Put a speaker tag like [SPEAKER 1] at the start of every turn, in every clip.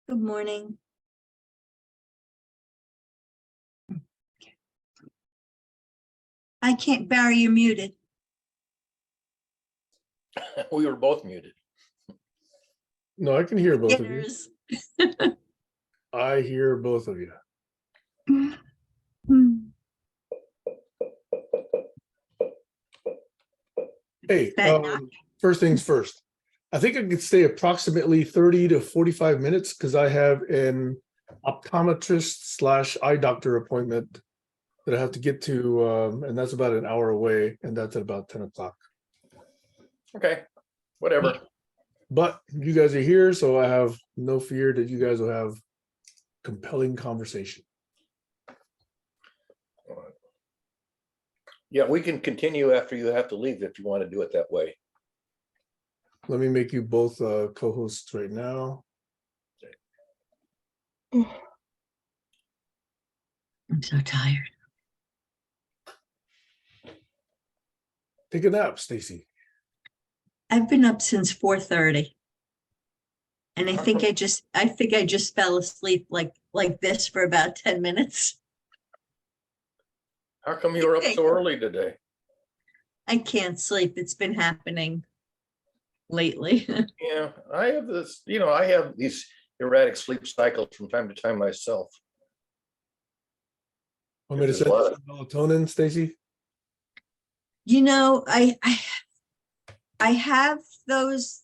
[SPEAKER 1] Good morning. I can't, Barry, you're muted.
[SPEAKER 2] We were both muted.
[SPEAKER 3] No, I can hear both of you.
[SPEAKER 1] Beginners.
[SPEAKER 3] I hear both of you. Hey, first things first. I think I could stay approximately 30 to 45 minutes because I have an optometrist / eye doctor appointment that I have to get to, and that's about an hour away, and that's at about 10 o'clock.
[SPEAKER 2] Okay, whatever.
[SPEAKER 3] But you guys are here, so I have no fear that you guys will have compelling conversation.
[SPEAKER 2] Yeah, we can continue after you have to leave if you want to do it that way.
[SPEAKER 3] Let me make you both co-hosts right now.
[SPEAKER 1] I'm so tired.
[SPEAKER 3] Take a nap, Stacy.
[SPEAKER 1] I've been up since 4:30. And I think I just fell asleep like this for about 10 minutes.
[SPEAKER 2] How come you were up so early today?
[SPEAKER 1] I can't sleep. It's been happening lately.
[SPEAKER 2] Yeah, I have this, I have these erratic sleep cycles from time to time myself.
[SPEAKER 3] Want me to send you some melatonin, Stacy?
[SPEAKER 1] I have those.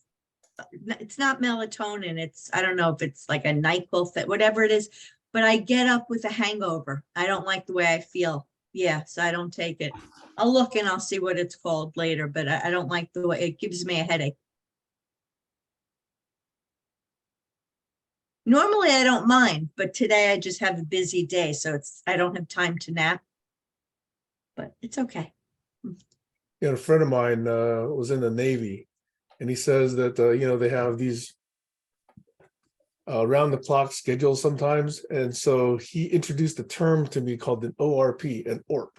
[SPEAKER 1] It's not melatonin. I don't know if it's like a NyQuil, whatever it is, but I get up with a hangover. I don't like the way I feel. Yeah, so I don't take it. I'll look and I'll see what it's called later, but I don't like the way it gives me a headache. Normally I don't mind, but today I just have a busy day, so I don't have time to nap, but it's okay.
[SPEAKER 3] A friend of mine was in the Navy, and he says that they have these round the clock schedules sometimes, and so he introduced a term to me called an ORP, an ORP.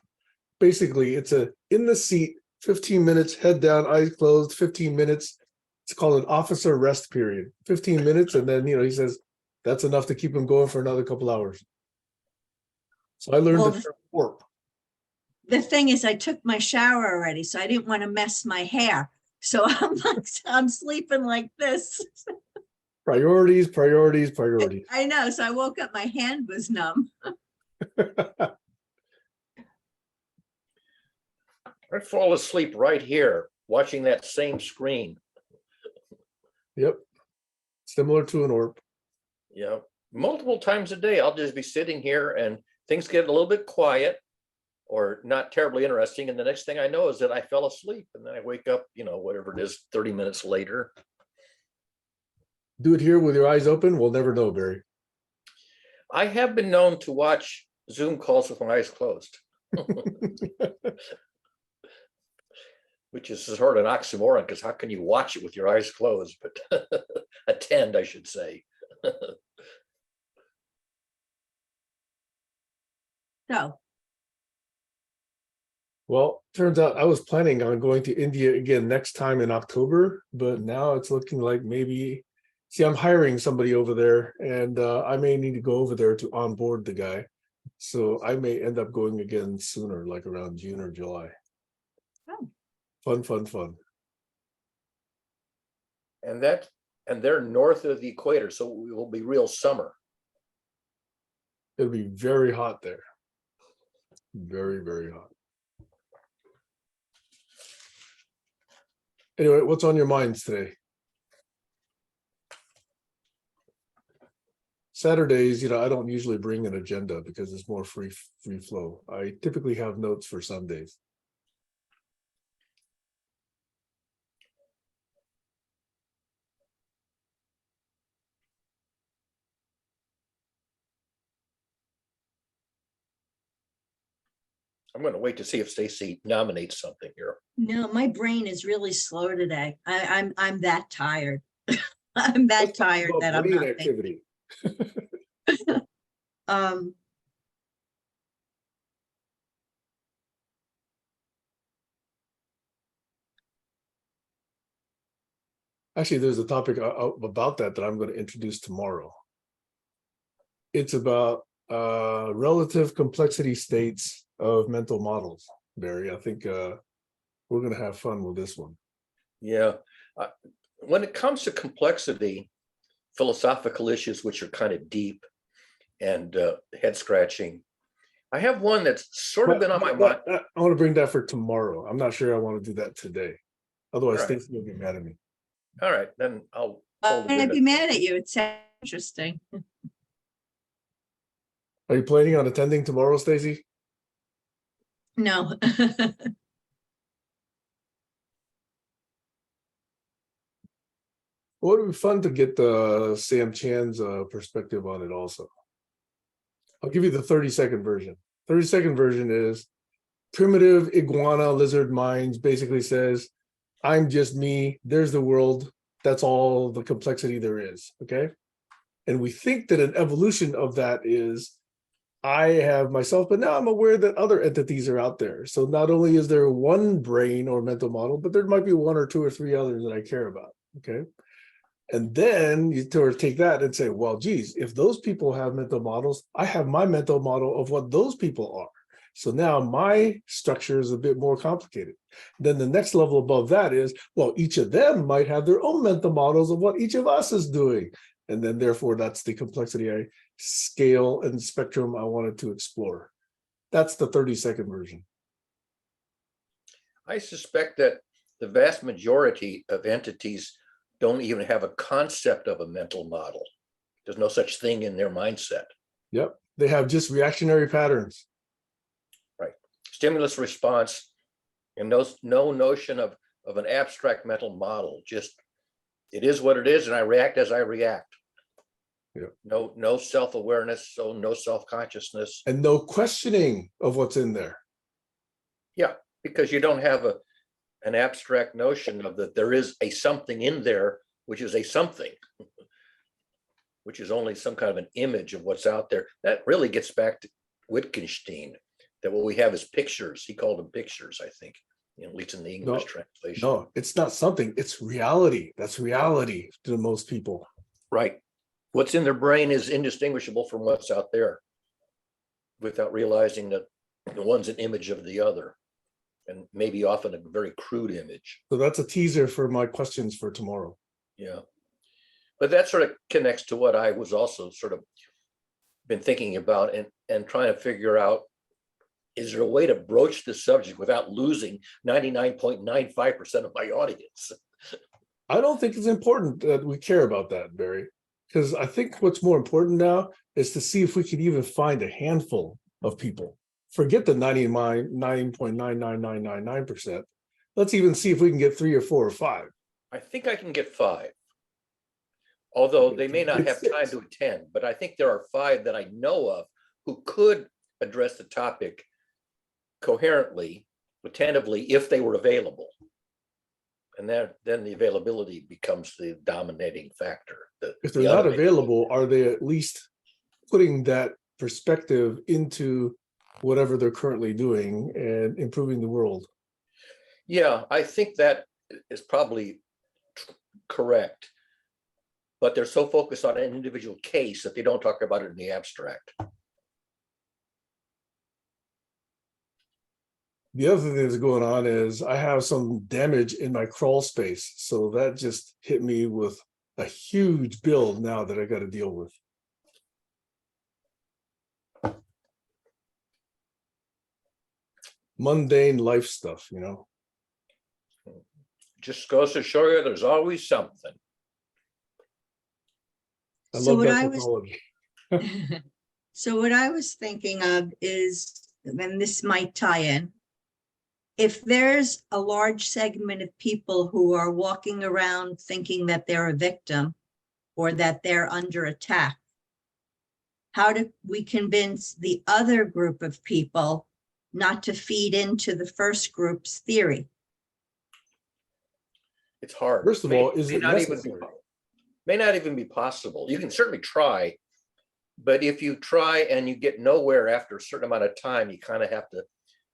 [SPEAKER 3] Basically, it's a in the seat, 15 minutes, head down, eyes closed, 15 minutes. It's called an officer rest period, 15 minutes, and then he says that's enough to keep him going for another couple hours. So I learned the term ORP.
[SPEAKER 1] The thing is, I took my shower already, so I didn't want to mess my hair. So I'm sleeping like this.
[SPEAKER 3] Priorities.
[SPEAKER 1] I know. So I woke up, my hand was numb.
[SPEAKER 2] I fall asleep right here, watching that same screen.
[SPEAKER 3] Yep. Similar to an ORP.
[SPEAKER 2] Yeah. Multiple times a day, I'll just be sitting here and things get a little bit quiet or not terribly interesting. And the next thing I know is that I fell asleep, and then I wake up, whatever it is, 30 minutes later.
[SPEAKER 3] Do it here with your eyes open. We'll never know, Barry.
[SPEAKER 2] I have been known to watch Zoom calls with my eyes closed. Which is sort of an oxymoron, because how can you watch it with your eyes closed? But attend, I should say.
[SPEAKER 1] So.
[SPEAKER 3] Well, turns out I was planning on going to India again next time in October, but now it's looking like maybe, I'm hiring somebody over there, and I may need to go over there to onboard the guy. So I may end up going again sooner, like around June or July.
[SPEAKER 1] Oh.
[SPEAKER 3] Fun.
[SPEAKER 2] And they're north of the equator, so it will be real summer.
[SPEAKER 3] It'll be very hot there. Very, very hot. Anyway, what's on your minds today? Saturdays, I don't usually bring an agenda because it's more free flow. I typically have notes for Sundays.
[SPEAKER 2] I'm going to wait to see if Stacy nominates something here.
[SPEAKER 1] No, my brain is really slow today. I'm that tired. I'm that tired that I'm not
[SPEAKER 3] activity. Actually, there's a topic about that I'm going to introduce tomorrow. It's about relative complexity states of mental models, Barry. I think we're going to have fun with this one.
[SPEAKER 2] Yeah. When it comes to complexity, philosophical issues, which are kind of deep and head scratching, I have one that's sort of been on my mind.
[SPEAKER 3] I want to bring that for tomorrow. I'm not sure I want to do that today. Otherwise,
[SPEAKER 2] All right.
[SPEAKER 3] Stacey will get mad at me.
[SPEAKER 2] All right, then I'll
[SPEAKER 1] I'm
[SPEAKER 2] hold it.
[SPEAKER 1] gonna be mad at you. It sounds interesting.
[SPEAKER 3] Are you planning on attending tomorrow, Stacey?
[SPEAKER 1] No.
[SPEAKER 3] Well, it would be fun to get Sam Chan's perspective on it also. I'll give you the 30-second version. 30-second version is primitive iguana lizard minds basically says, I'm just me, there's the world, that's all the complexity there is, okay? And we think that an evolution of that is, I have myself, but now I'm aware that other entities are out there. So not only is there one brain or mental model, but there might be one or two or three others that I care about, okay? And then you sort of take that and say, well, geez, if those people have mental models, I have my mental model of what those people are. So now my structure is a bit more complicated. Then the next level above that is, well, each of them might have their own mental models of what each of us is doing. And then therefore, that's the complexity scale and spectrum I wanted to explore. That's the 30-second version.
[SPEAKER 2] I suspect that the vast majority of entities don't even have a concept of a mental model. There's no such thing in their mindset.
[SPEAKER 3] Yep, they have just reactionary patterns.
[SPEAKER 2] Right. Stimulus response and no notion of an abstract mental model. Just it is what it is, and I react as I react.
[SPEAKER 3] Yep.
[SPEAKER 2] No self-awareness, so no self-consciousness.
[SPEAKER 3] And no questioning of what's in there.
[SPEAKER 2] Yeah, because you don't have an abstract notion of that there is a something in there, which is a something, which is only some kind of an image of what's out there. That really gets back to Wittgenstein, that what we have is pictures. He called them pictures, I think, at least in the English translation.
[SPEAKER 3] No, it's not something, it's reality. That's reality to most people.
[SPEAKER 2] Right. What's in their brain is indistinguishable from what's out there without realizing that the one's an image of the other, and maybe often a very crude image.
[SPEAKER 3] So that's a teaser for my questions for tomorrow.
[SPEAKER 2] Yeah. But that sort of connects to what I was also sort of been thinking about and trying to figure out, is there a way to broach this subject without losing 99.95% of my audience?
[SPEAKER 3] I don't think it's important that we care about that, Barry, because I think what's more important now is to see if we can even find a handful of people. Forget the 99.99999%. Let's even see if we can get 3 or 4 or 5.
[SPEAKER 2] I think I can get 5. Although they may not have
[SPEAKER 3] 6.
[SPEAKER 2] time to attend, but I think there are 5 that I know of who could address the topic coherently, attentively, if they were available. And then the availability becomes the dominating factor.
[SPEAKER 3] If they're not available, are they at least putting that perspective into whatever they're currently doing and improving the world?
[SPEAKER 2] Yeah, I think that is probably correct. But they're so focused on an individual case that they don't talk about it in the abstract.
[SPEAKER 3] The other thing that's going on is I have some damage in my crawl space. So that just hit me with a huge build now that I got to deal with. Mundane life stuff, you know.
[SPEAKER 2] Just goes to show you there's always something.
[SPEAKER 3] I
[SPEAKER 1] So
[SPEAKER 3] love
[SPEAKER 1] what
[SPEAKER 3] that
[SPEAKER 1] I
[SPEAKER 3] technology.
[SPEAKER 1] So what I was thinking of is, and this might tie in, if there's a large segment of people who are walking around thinking that they're a victim or that they're under attack, how do we convince the other group of people not to feed into the first group's theory?
[SPEAKER 2] It's hard.
[SPEAKER 3] First of all, is it necessary?
[SPEAKER 2] May not even be possible. You can certainly try, but if you try and you get nowhere after a certain amount of time, you kind of have to,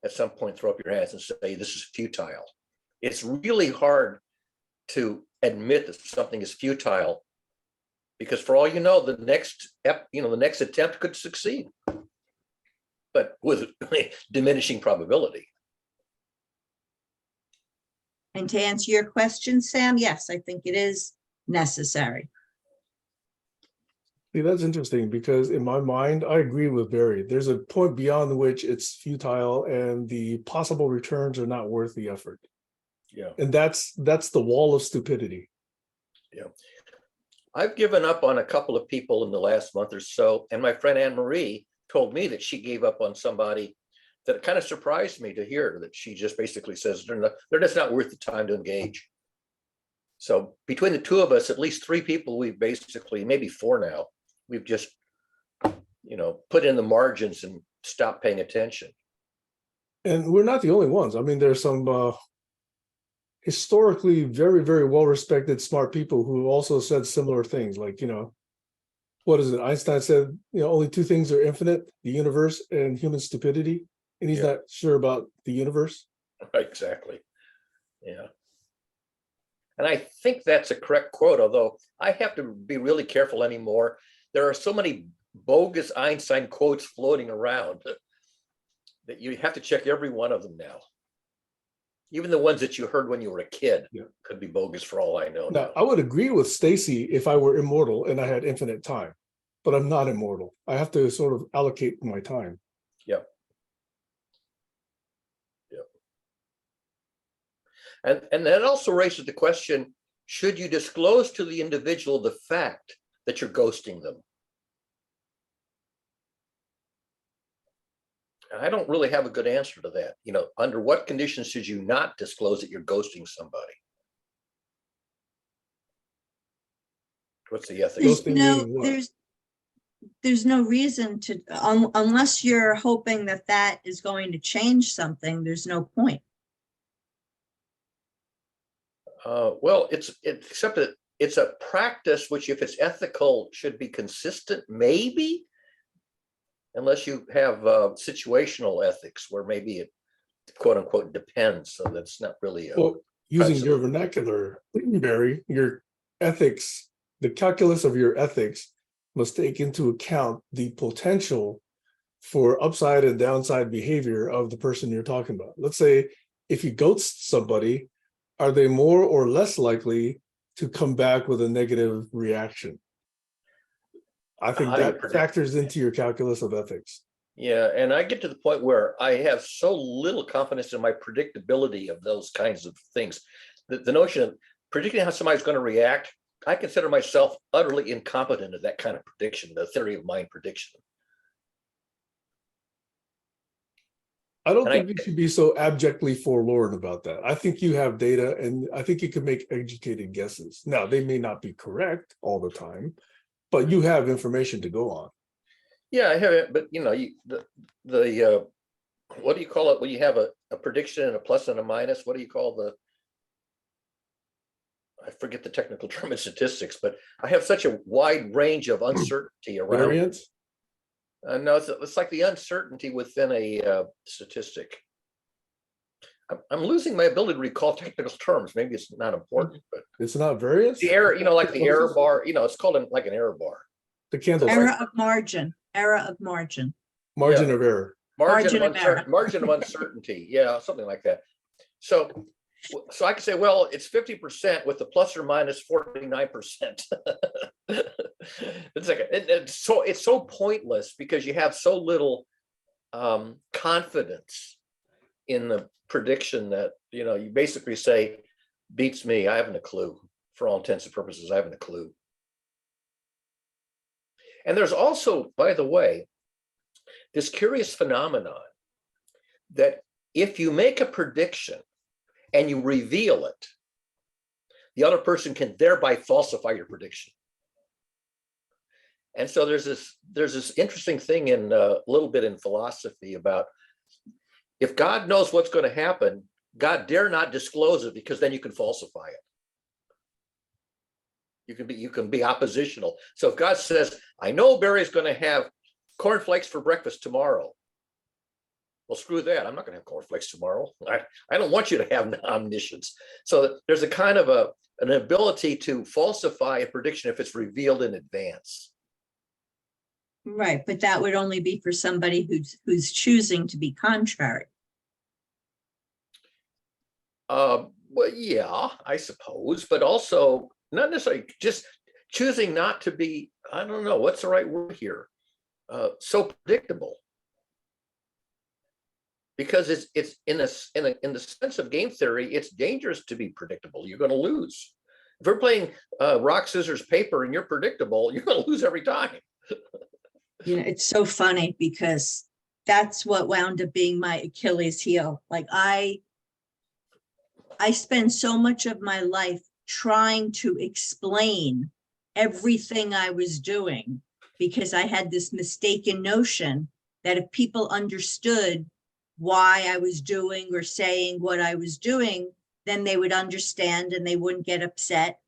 [SPEAKER 2] at some point, throw up your hands and say, this is futile. It's really hard to admit that something is futile Because for all you know, the next attempt could succeed, but with diminishing probability.
[SPEAKER 1] And to answer your question, Sam, yes, I think it is necessary.
[SPEAKER 3] See, that's interesting because in my mind, I agree with Barry. There's a point beyond which it's futile and the possible returns are not worth the effort.
[SPEAKER 2] Yeah.
[SPEAKER 3] And that's the wall of stupidity.
[SPEAKER 2] Yeah. I've given up on a couple of people in the last month or so, and my friend Anne Marie told me that she gave up on somebody that kind of surprised me to hear, that she just basically says they're just not worth the time to engage. So between the two of us, at least 3 people, we've basically, maybe 4 now, we've just, put in the margins and stopped paying attention.
[SPEAKER 3] And we're not the only ones. I mean, there's some historically very, very well-respected, smart people who also said similar things. Like, what is it? Einstein said, only 2 things are infinite: the universe and human stupidity. And he's not sure about the universe.
[SPEAKER 2] Exactly. Yeah. And I think that's a correct quote, although I have to be really careful anymore. There are so many bogus Einstein quotes floating around that you have to check every one of them now. Even the ones that you heard when you were a kid could be bogus for all I know.
[SPEAKER 3] Now, I would agree with Stacy if I were immortal and I had infinite time, but I'm not immortal. I have to sort of allocate my time.
[SPEAKER 2] Yep. And that also raises the question, should you disclose to the individual the fact that you're ghosting them? I don't really have a good answer to that. Under what conditions should you not disclose that you're ghosting somebody? What's the ethics?
[SPEAKER 1] There's no reason to, unless you're hoping that is going to change something, there's no point.
[SPEAKER 2] Well, except that it's a practice which, if it's ethical, should be consistent, maybe, unless you have situational ethics where maybe it, quote unquote, depends. So that's not really
[SPEAKER 3] using your vernacular, Barry, your ethics, the calculus of your ethics must take into account the potential for upside and downside behavior of the person you're talking about. Let's say if you ghost somebody, are they more or less likely to come back with a negative reaction? I think that factors into your calculus of ethics.
[SPEAKER 2] Yeah, and I get to the point where I have so little confidence in my predictability of those kinds of things. The notion of predicting how somebody's going to react, I consider myself utterly incompetent at that kind of prediction, the theory of mind prediction.
[SPEAKER 3] I don't think you should be so abjectly forlorn about that. I think you have data, and I think you can make educated guesses. Now, they may not be correct all the time, but you have information to go on.
[SPEAKER 2] Yeah, I have it, but the what do you call it when you have a prediction and a plus and a minus? What do you call I forget the technical term in statistics, but I have such a wide range of uncertainty around.
[SPEAKER 3] Variance?
[SPEAKER 2] No, it's like the uncertainty within a statistic. I'm losing my ability to recall technical terms. Maybe it's not important, but
[SPEAKER 3] it's not variance.
[SPEAKER 2] The error, like the error bar. It's called like an error bar.
[SPEAKER 3] The candle.
[SPEAKER 1] Error of margin.
[SPEAKER 3] Margin of error.
[SPEAKER 2] Margin of uncertainty. Yeah, something like that. So I can say, well, it's 50% with the plus or minus 49%. It's like it's so pointless because you have so little confidence in the prediction that you basically say, beats me. I haven't a clue. For all intents and purposes, I haven't a clue. And there's also, by the way, this curious phenomenon that if you make a prediction and you reveal it, the other person can thereby falsify your prediction. And so there's this interesting thing in a little bit in philosophy about, if God knows what's going to happen, God dare not disclose it, because then you can falsify it. You can be oppositional. So if God says, I know Barry's going to have cornflakes for breakfast tomorrow. Well, screw that. I'm not going to have cornflakes tomorrow. I don't want you to have omniscience. So there's a kind of an ability to falsify a prediction if it's revealed in advance.
[SPEAKER 1] Right, but that would only be for somebody who's choosing to be contrary.
[SPEAKER 2] Well, yeah, I suppose, but also not necessarily just choosing not to be, I don't know, what's the right word here? So predictable. Because it's in the sense of game theory, it's dangerous to be predictable. You're going to lose. If we're playing rock, scissors, paper, and you're predictable, you're going to lose every time.
[SPEAKER 1] You know, it's so funny because that's what wound up being my Achilles heel. Like I spend so much of my life trying to explain everything I was doing because I had this mistaken notion that if people understood why I was doing or saying what I was doing, then they would understand and they wouldn't get upset.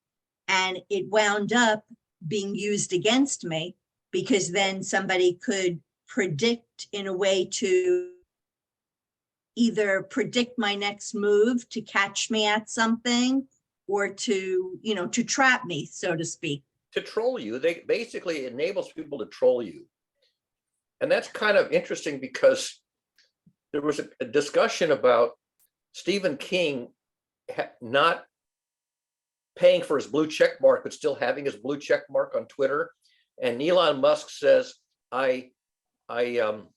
[SPEAKER 1] And it wound up being used against me because then somebody could predict in a way to either predict my next move to catch me at something or to, you know, to trap me, so to speak.
[SPEAKER 2] To troll you. They basically enables people to troll you. And that's kind of interesting because there was a discussion about Stephen King not paying for his blue check mark, but still having his blue check mark on Twitter. And Elon Musk says, I comped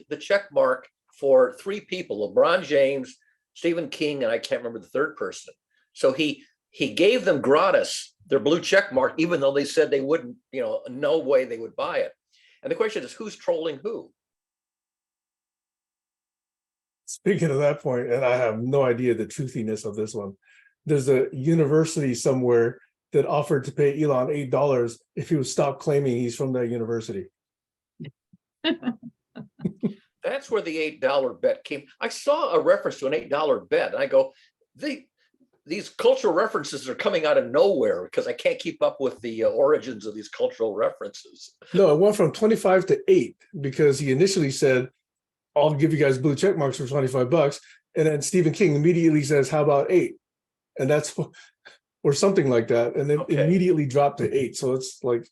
[SPEAKER 2] the check mark for 3 people: LeBron James, Stephen King, and I can't remember the third person. So he gave them gratis their blue check mark, even though they said they wouldn't, you know, no way they would buy it. And the question is, who's trolling who?
[SPEAKER 3] Speaking of that point, and I have no idea the truthiness of this one, there's a university somewhere that offered to pay Elon $8 if he would stop claiming he's from that university.
[SPEAKER 2] That's where the $8 bet came. I saw a reference to an $8 bet, and I go, these cultural references are coming out of nowhere because I can't keep up with the origins of these cultural references.
[SPEAKER 3] No, it went from 25 to 8 because he initially said, I'll give you guys blue check marks for $25. And then Stephen King immediately says, how about 8? And that's, or something like that. And then immediately dropped to 8. So it's like,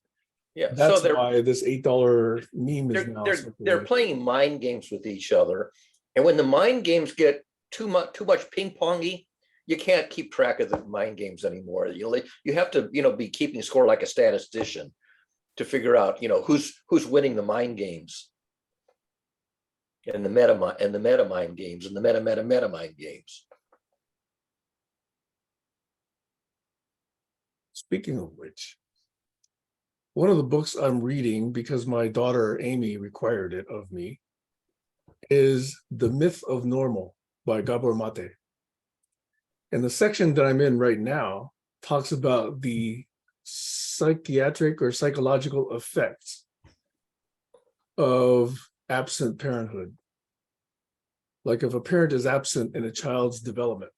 [SPEAKER 2] yeah,
[SPEAKER 3] that's
[SPEAKER 2] so
[SPEAKER 3] why this $8 meme is now.
[SPEAKER 2] They're playing mind games with each other. And when the mind games get too much ping pongy, you can't keep track of the mind games anymore. You have to, you know, be keeping score like a statistician to figure out, you know, who's winning the mind games. And the meta mind games and the meta mind games.
[SPEAKER 3] Speaking of which, one of the books I'm reading, because my daughter Amy required it of me, is The Myth of Normal by Gabor Mate. And the section that I'm in right now talks about the psychiatric or psychological effects of absent parenthood. Like if a parent is absent in a child's development,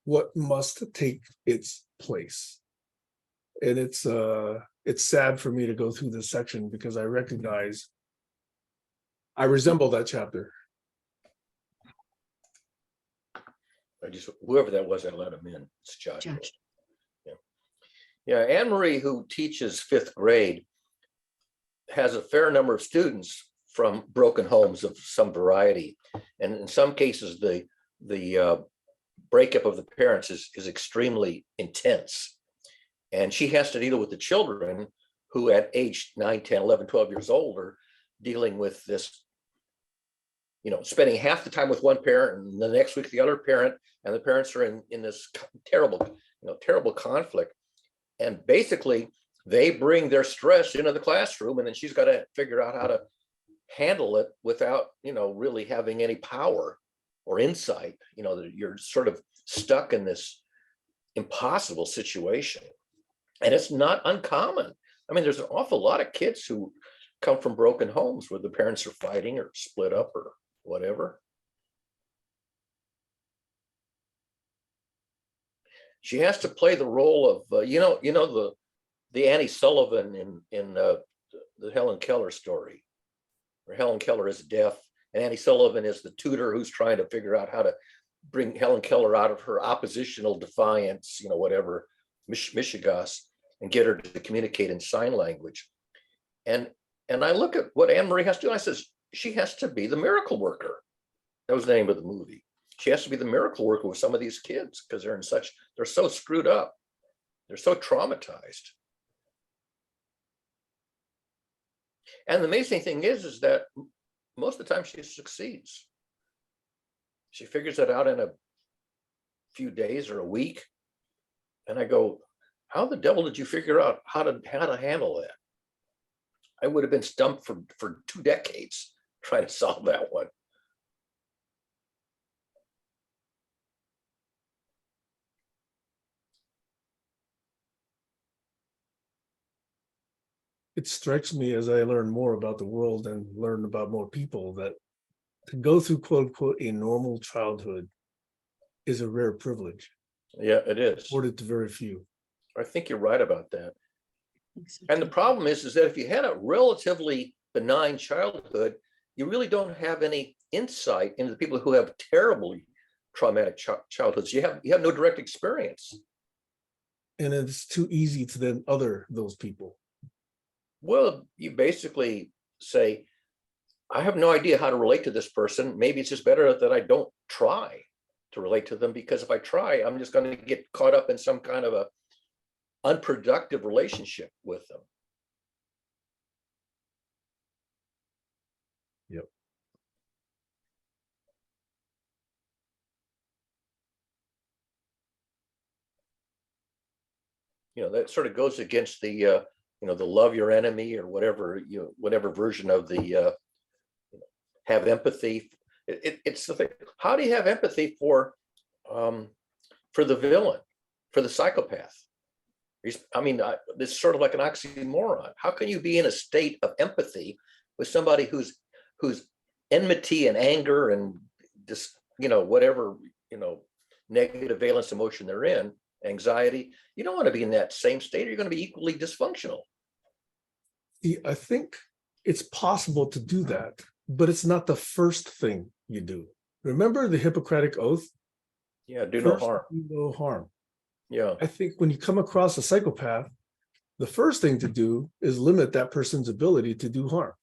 [SPEAKER 3] what must take its place? And it's sad for me to go through this section because I recognize I resemble that chapter.
[SPEAKER 2] Whoever that was, I let him in. It's Joshua. Yeah, Anne Marie, who teaches 5th grade, has a fair number of students from broken homes of some variety, and in some cases, the breakup of the parents is extremely intense, and she has to deal with the children who, at age 9, 10, 11, 12 years old, are dealing with this. You know, spending half the time with one parent and the next week the other parent, and the parents are in this terrible conflict. And basically, they bring their stress into the classroom, and then she's got to figure out how to handle it without, you know, really having any power or insight. You know, that you're sort of stuck in this impossible situation, and it's not uncommon. I mean, there's an awful lot of kids who come from broken homes where the parents are fighting or split up or whatever. She has to play the role of the Annie Sullivan in the Helen Keller story, where Helen Keller is deaf and Annie Sullivan is the tutor who's trying to figure out how to bring Helen Keller out of her oppositional defiance, whatever, Michigas, and get her to communicate in sign language. And I look at what Anne Marie has to do. I says, she has to be the miracle worker. That was the name of the movie. She has to be the miracle worker with some of these kids because they're so screwed up. They're so traumatized. And the amazing thing is that most of the time she succeeds. She figures it out in a few days or a week. And I go, how the devil did you figure out how to handle that? I would have been stumped for 2 decades trying to solve that one.
[SPEAKER 3] It strikes me as I learn more about the world and learn about more people that to go through quote unquote a normal childhood is a rare privilege.
[SPEAKER 2] Yeah, it is.
[SPEAKER 3] Afforded to very few.
[SPEAKER 2] I think you're right about that.
[SPEAKER 1] So
[SPEAKER 2] And the
[SPEAKER 1] too.
[SPEAKER 2] problem is that if you had a relatively benign childhood, you really don't have any insight into the people who have terribly traumatic childhoods. You have no direct experience.
[SPEAKER 3] And it's too easy to then other those people.
[SPEAKER 2] Well, you basically say, I have no idea how to relate to this person. Maybe it's just better that I don't try to relate to them, because if I try, I'm just going to get caught up in some kind of a unproductive relationship with them.
[SPEAKER 3] Yep.
[SPEAKER 2] That sort of goes against the the love your enemy or whatever, whatever version of the have empathy. It's the thing. How do you have empathy for the villain, for the psychopath? It's sort of like an oxymoron. How can you be in a state of empathy with somebody who's enmity and anger and just whatever negative valence emotion they're in, anxiety? You don't want to be in that same state, or you're going to be equally dysfunctional.
[SPEAKER 3] I think it's possible to do that, but it's not the first thing you do. Remember the Hippocratic Oath?
[SPEAKER 2] Yeah, do no
[SPEAKER 3] First,
[SPEAKER 2] harm.
[SPEAKER 3] do no harm.
[SPEAKER 2] Yeah,
[SPEAKER 3] I think when you come across a psychopath, the first thing to do is limit that person's ability to do harm.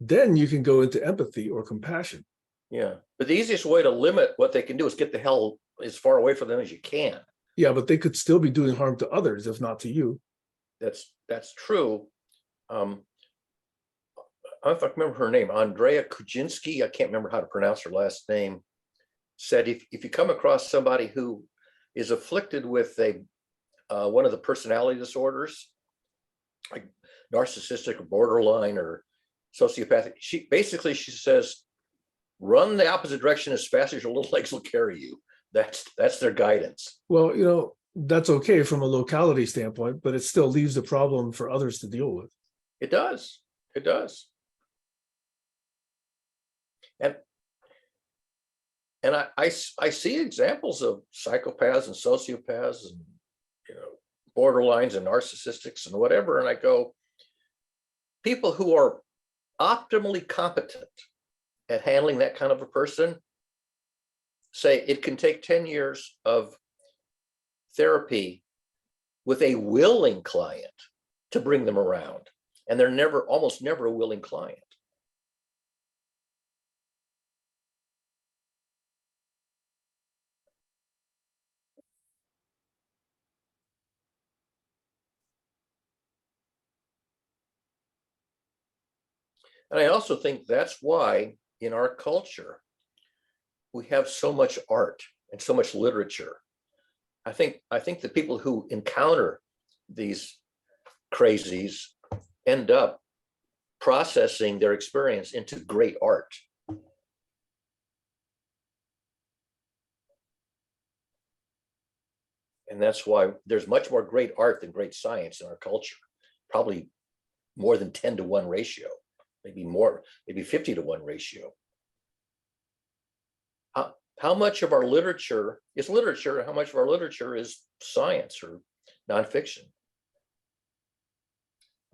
[SPEAKER 3] Then you can go into empathy or compassion.
[SPEAKER 2] yeah. But the easiest way to limit what they can do is get the hell as far away from them as you can.
[SPEAKER 3] Yeah, but they could still be doing harm to others, if not to you.
[SPEAKER 2] That's true. I don't know if I remember her name, Andrea Kuczynski. I can't remember how to pronounce her last name. Said if you come across somebody who is afflicted with one of the personality disorders, like narcissistic or borderline or sociopathic, she says, run the opposite direction as fast as your little legs will carry you. That's their guidance.
[SPEAKER 3] Well, that's okay from a locality standpoint, but it still leaves the problem for others to deal with.
[SPEAKER 2] It does. It does. And I see examples of psychopaths and sociopaths and borderlines and narcissistics and whatever, and I go, people who are optimally competent at handling that kind of a person say it can take 10 years of therapy with a willing client to bring them around, and they're almost never a willing client. And I also think that's why in our culture, we have so much art and so much literature. I think the people who encounter these crazies end up processing their experience into great art. And that's why there's much more great art than great science in our culture, probably more than 10-to-1 ratio. Maybe more, maybe 50-to-1 ratio. How much of our literature is literature? How much of our literature is science or nonfiction?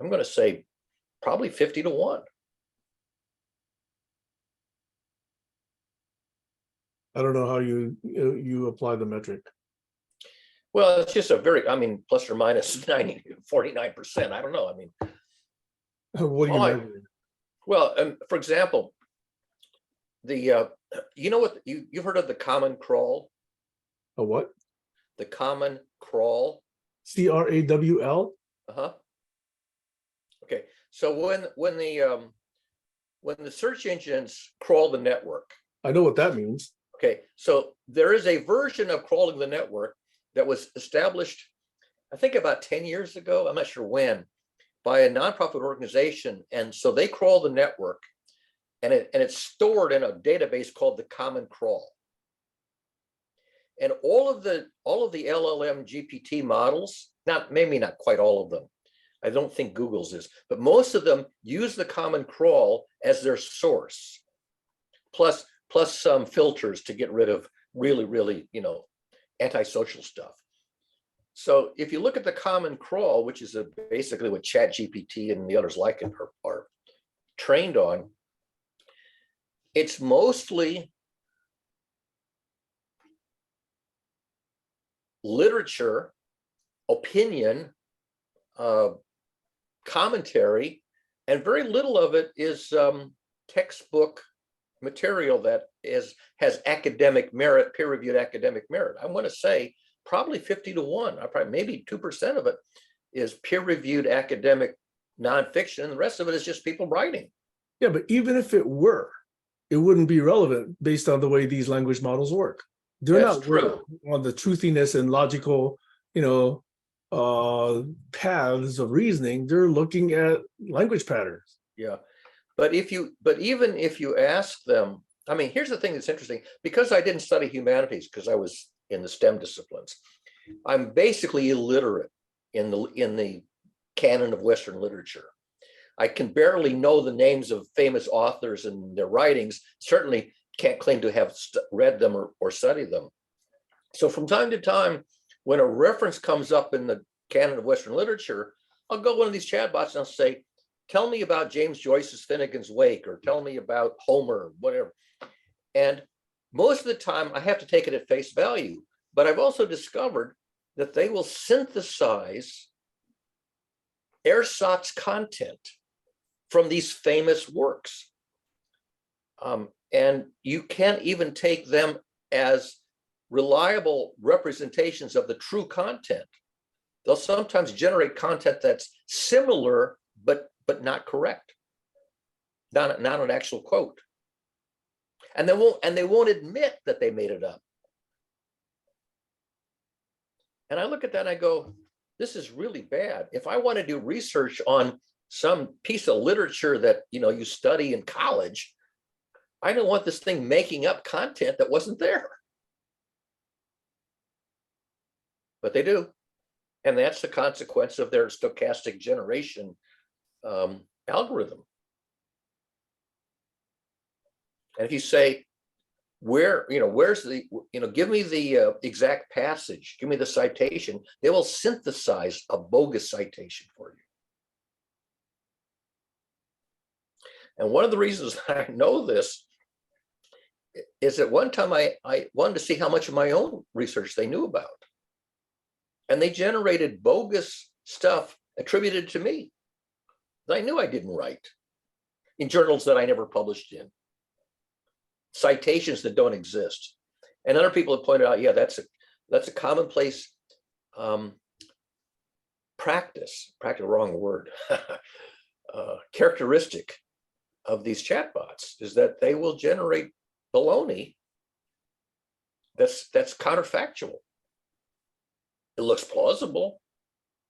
[SPEAKER 2] I'm going to say probably 50-to-1.
[SPEAKER 3] I don't know how you apply the metric.
[SPEAKER 2] Well, it's just a very, I mean, plus or minus 49%. I don't know. I mean,
[SPEAKER 3] What do you
[SPEAKER 2] all I-
[SPEAKER 3] measure?
[SPEAKER 2] well, for example, the you know what you've heard of the common crawl?
[SPEAKER 3] A what?
[SPEAKER 2] The common crawl.
[SPEAKER 3] CRAWL?
[SPEAKER 2] Uh-huh. Okay. So when the search engines crawl the network,
[SPEAKER 3] I know what that means.
[SPEAKER 2] okay, so there is a version of crawling the network that was established, I think about 10 years ago, I'm not sure when, by a nonprofit organization. And so they crawl the network, and it's stored in a database called the Common Crawl. And all of the LLM GPT models, maybe not quite all of them, I don't think Google's is, but most of them use the Common Crawl as their source, plus some filters to get rid of really, antisocial stuff. So if you look at the Common Crawl, which is basically what ChatGPT and the others like it are trained on, it's mostly literature, opinion, commentary, and very little of it is textbook material that has academic merit, peer-reviewed academic merit. I want to say probably 50 to 1, probably maybe 2% of it is peer-reviewed academic nonfiction, and the rest of it is just people writing.
[SPEAKER 3] Yeah, but even if it were, it wouldn't be relevant based on the way these language models work. They're
[SPEAKER 2] That's
[SPEAKER 3] not
[SPEAKER 2] true.
[SPEAKER 3] working on the truthiness and logical, paths of reasoning. They're looking at language patterns.
[SPEAKER 2] Yeah, but even if you ask them, I mean, here's the thing that's interesting. Because I didn't study humanities because I was in the STEM disciplines, I'm basically illiterate in the canon of Western literature. I can barely know the names of famous authors and their writings. Certainly can't claim to have read them or studied them. So from time to time, when a reference comes up in the canon of Western literature, I'll go one of these chatbots and I'll say, tell me about James Joyce's Finnegan's Wake, or tell me about Homer, whatever. And most of the time I have to take it at face value, but I've also discovered that they will synthesize ersatz content from these famous works. And you can't even take them as reliable representations of the true content. They'll sometimes generate content that's similar, but not correct, not an actual quote. And they won't admit that they made it up. And I look at that and I go, this is really bad. If I want to do research on some piece of literature that you study in college, I don't want this thing making up content that wasn't there. But they do. And that's the consequence of their stochastic generation algorithm. And if you say, where's the, give me the exact passage, give me the citation, they will synthesize a bogus citation for you. And one of the reasons I know this is that one time I wanted to see how much of my own research they knew about. And they generated bogus stuff attributed to me that I knew I didn't write, in journals that I never published in, citations that don't exist. And other people have pointed out, yeah, that's a commonplace practice, wrong word, characteristic of these chatbots, is that they will generate baloney that's counterfactual. It looks plausible,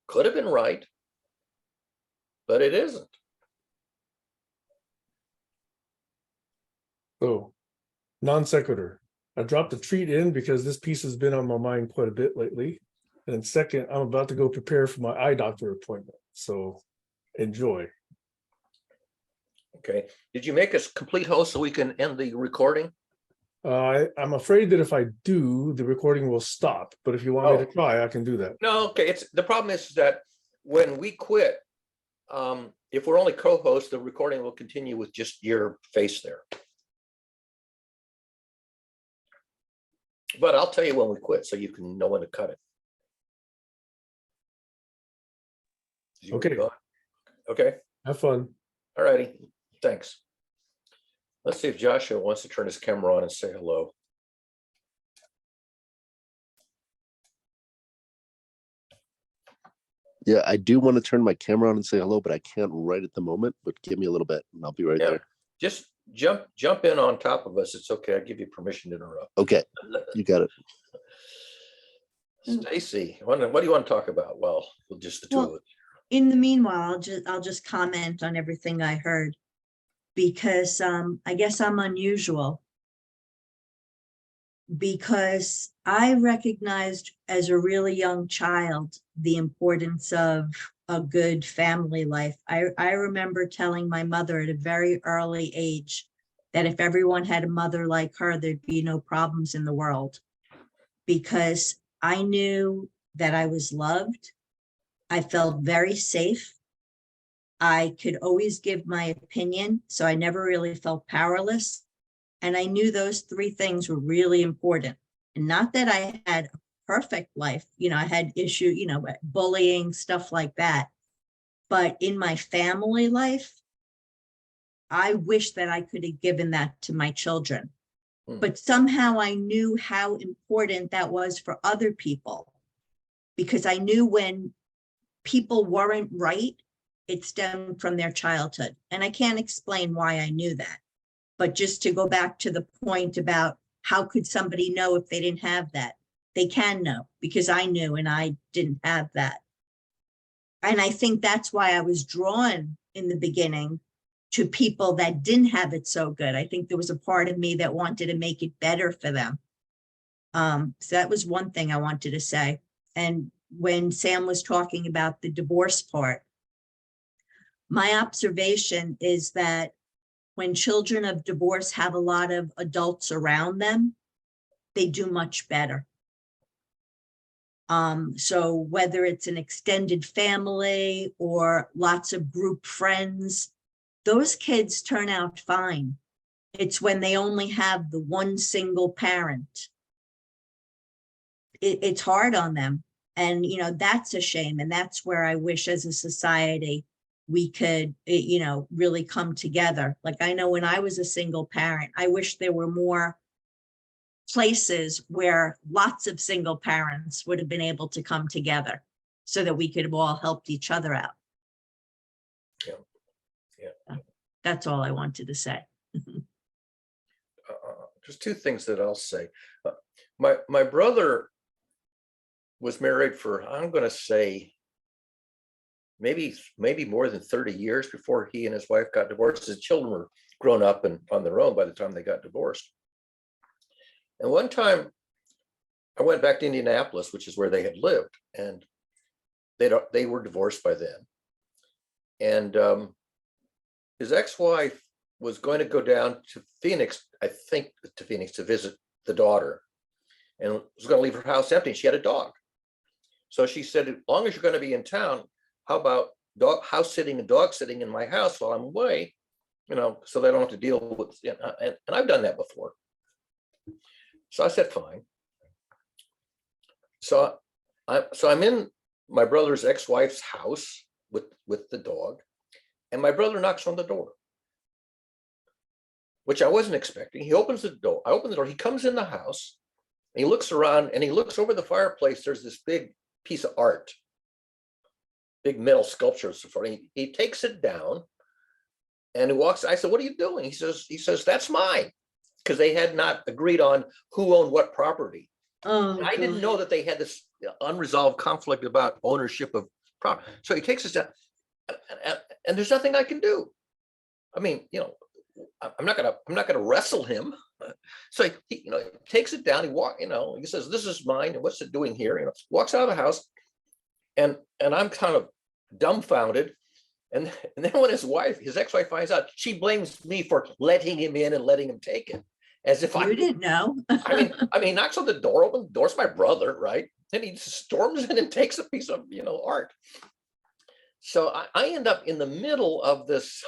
[SPEAKER 2] could have been right, but it isn't.
[SPEAKER 3] So, non sequitur. I dropped the treat in because this piece has been on my mind quite a bit lately. And then second, I'm about to go prepare for my eye doctor appointment. So enjoy.
[SPEAKER 2] Okay. Did you make us complete host so we can end the recording?
[SPEAKER 3] I'm afraid that if I do, the recording will stop. But if you want me to try, I can do that.
[SPEAKER 2] No, okay. The problem is that when we quit, if we're only co-hosts, the recording will continue with just your face there. But I'll tell you when we quit so you can know when to cut it. You
[SPEAKER 3] Okay.
[SPEAKER 2] go. Okay.
[SPEAKER 3] Have fun.
[SPEAKER 2] All righty. Thanks. Let's see if Joshua wants to turn his camera on and say hello.
[SPEAKER 4] Yeah, I do want to turn my camera on and say hello, but I can't right at the moment. But give me a little bit, and I'll be right
[SPEAKER 2] Yeah.
[SPEAKER 4] there.
[SPEAKER 2] Just jump in on top of us. It's okay. I give you permission to interrupt.
[SPEAKER 4] Okay, you got it.
[SPEAKER 2] Stacy, what do you want to talk about? Well, just the two of
[SPEAKER 1] Well,
[SPEAKER 2] us.
[SPEAKER 1] in the meanwhile, I'll just comment on everything I heard, because I guess I'm unusual, because I recognized as a really young child the importance of a good family life. I remember telling my mother at a very early age that if everyone had a mother like her, there'd be no problems in the world, because I knew that I was loved. I felt very safe. I could always give my opinion, so I never really felt powerless. And I knew those three things were really important. And not that I had a perfect life, I had issue, bullying, stuff like that. But in my family life, I wish that I could have given that to my children. But somehow I knew how important that was for other people, because I knew when people weren't right, it stemmed from their childhood. And I can't explain why I knew that. But just to go back to the point about how could somebody know if they didn't have that? They can know, because I knew and I didn't have that. And I think that's why I was drawn in the beginning to people that didn't have it so good. I think there was a part of me that wanted to make it better for them. So that was one thing I wanted to say. And when Sam was talking about the divorce part, my observation is that when children of divorce have a lot of adults around them, they do much better. So whether it's an extended family or lots of group friends, those kids turn out fine. It's when they only have the one single parent. It's hard on them. And, that's a shame. And that's where I wish as a society we could, really come together. Like, I know when I was a single parent, I wish there were more places where lots of single parents would have been able to come together so that we could have all helped each other out.
[SPEAKER 2] Yeah.
[SPEAKER 1] That's all I wanted to say.
[SPEAKER 2] Just two things that I'll say. My brother was married for, I'm going to say, maybe more than 30 years before he and his wife got divorced. His children were grown up and on their own by the time they got divorced. And one time I went back to Indianapolis, which is where they had lived, and they were divorced by then. And his ex-wife was going to go down to Phoenix, I think to Phoenix, to visit the daughter, and was going to leave her house empty. She had a dog. So she said, as long as you're going to be in town, how about house sitting and dog sitting in my house while I'm away, so they don't have to deal with, and I've done that before. So I said, fine. So I'm in my brother's ex-wife's house with the dog, and my brother knocks on the door, which I wasn't expecting. He opens the door. I open the door. He comes in the house, and he looks around, and he looks over the fireplace. There's this big piece of art, big metal sculpture. He takes it down, and he walks. I said, "What are you doing?" He says, "That's mine," because they had not agreed on who owned what property.
[SPEAKER 1] Oh,
[SPEAKER 2] I didn't know that they had this unresolved conflict about ownership of property. So he takes us down, and there's nothing I can do. I mean, I'm not gonna wrestle him. So he takes it down. He says, "This is mine. And what's it doing here?" Walks out of the house, and I'm kind of dumbfounded. And then when his ex-wife finds out, she blames me for letting him in and letting him take it, as if
[SPEAKER 1] you didn't know.
[SPEAKER 2] I mean, he knocks on the door, open the door's my brother, right? And he storms in and takes a piece of, art. So I end up in the middle of this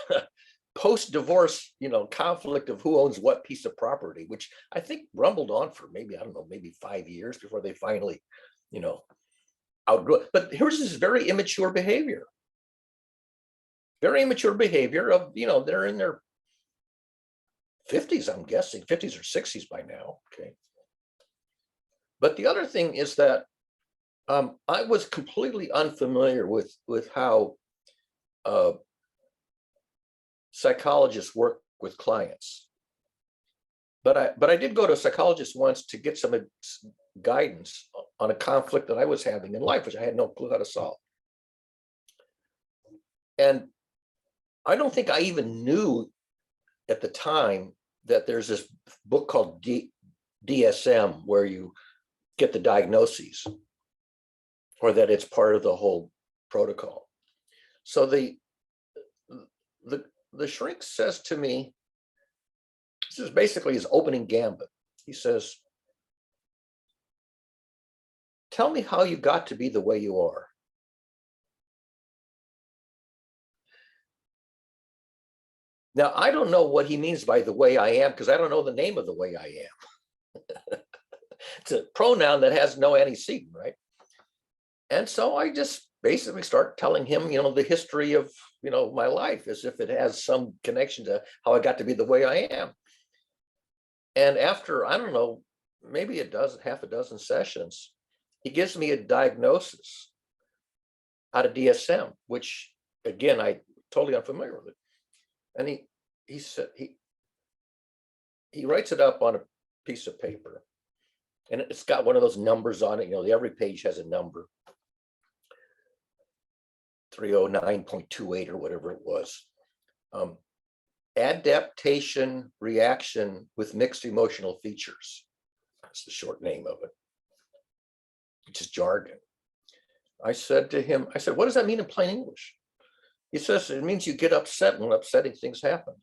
[SPEAKER 2] post-divorce, conflict of who owns what piece of property, which I think rumbled on for maybe, I don't know, maybe 5 years before they finally, outgrow it. But here's this very immature behavior. Very immature behavior of, they're in their 50s, I'm guessing, 50s or 60s by now. Okay. But the other thing is that I was completely unfamiliar with how psychologists work with clients. But I did go to a psychologist once to get some guidance on a conflict that I was having in life, which I had no clue how to solve. And I don't think I even knew at the time that there's this book called DSM where you get the diagnoses, or that it's part of the whole protocol. So the shrink says to me, this is basically his opening gambit. He says, tell me how you got to be the way you are. Now, I don't know what he means by the way I am, because I don't know the name of the way I am. It's a pronoun that has no antecedent, right? And so I just basically start telling him, the history of, my life, as if it has some connection to how I got to be the way I am. And after, I don't know, maybe half a dozen sessions, he gives me a diagnosis out of DSM, which again, I totally unfamiliar with it. And he said, he writes it up on a piece of paper, and it's got one of those numbers on it. Every page has a number, 309.28 or whatever it was. Adaptation reaction with mixed emotional features. That's the short name of it, which is jargon. I said to him, what does that mean in plain English? He says, it means you get upset when upsetting things happen.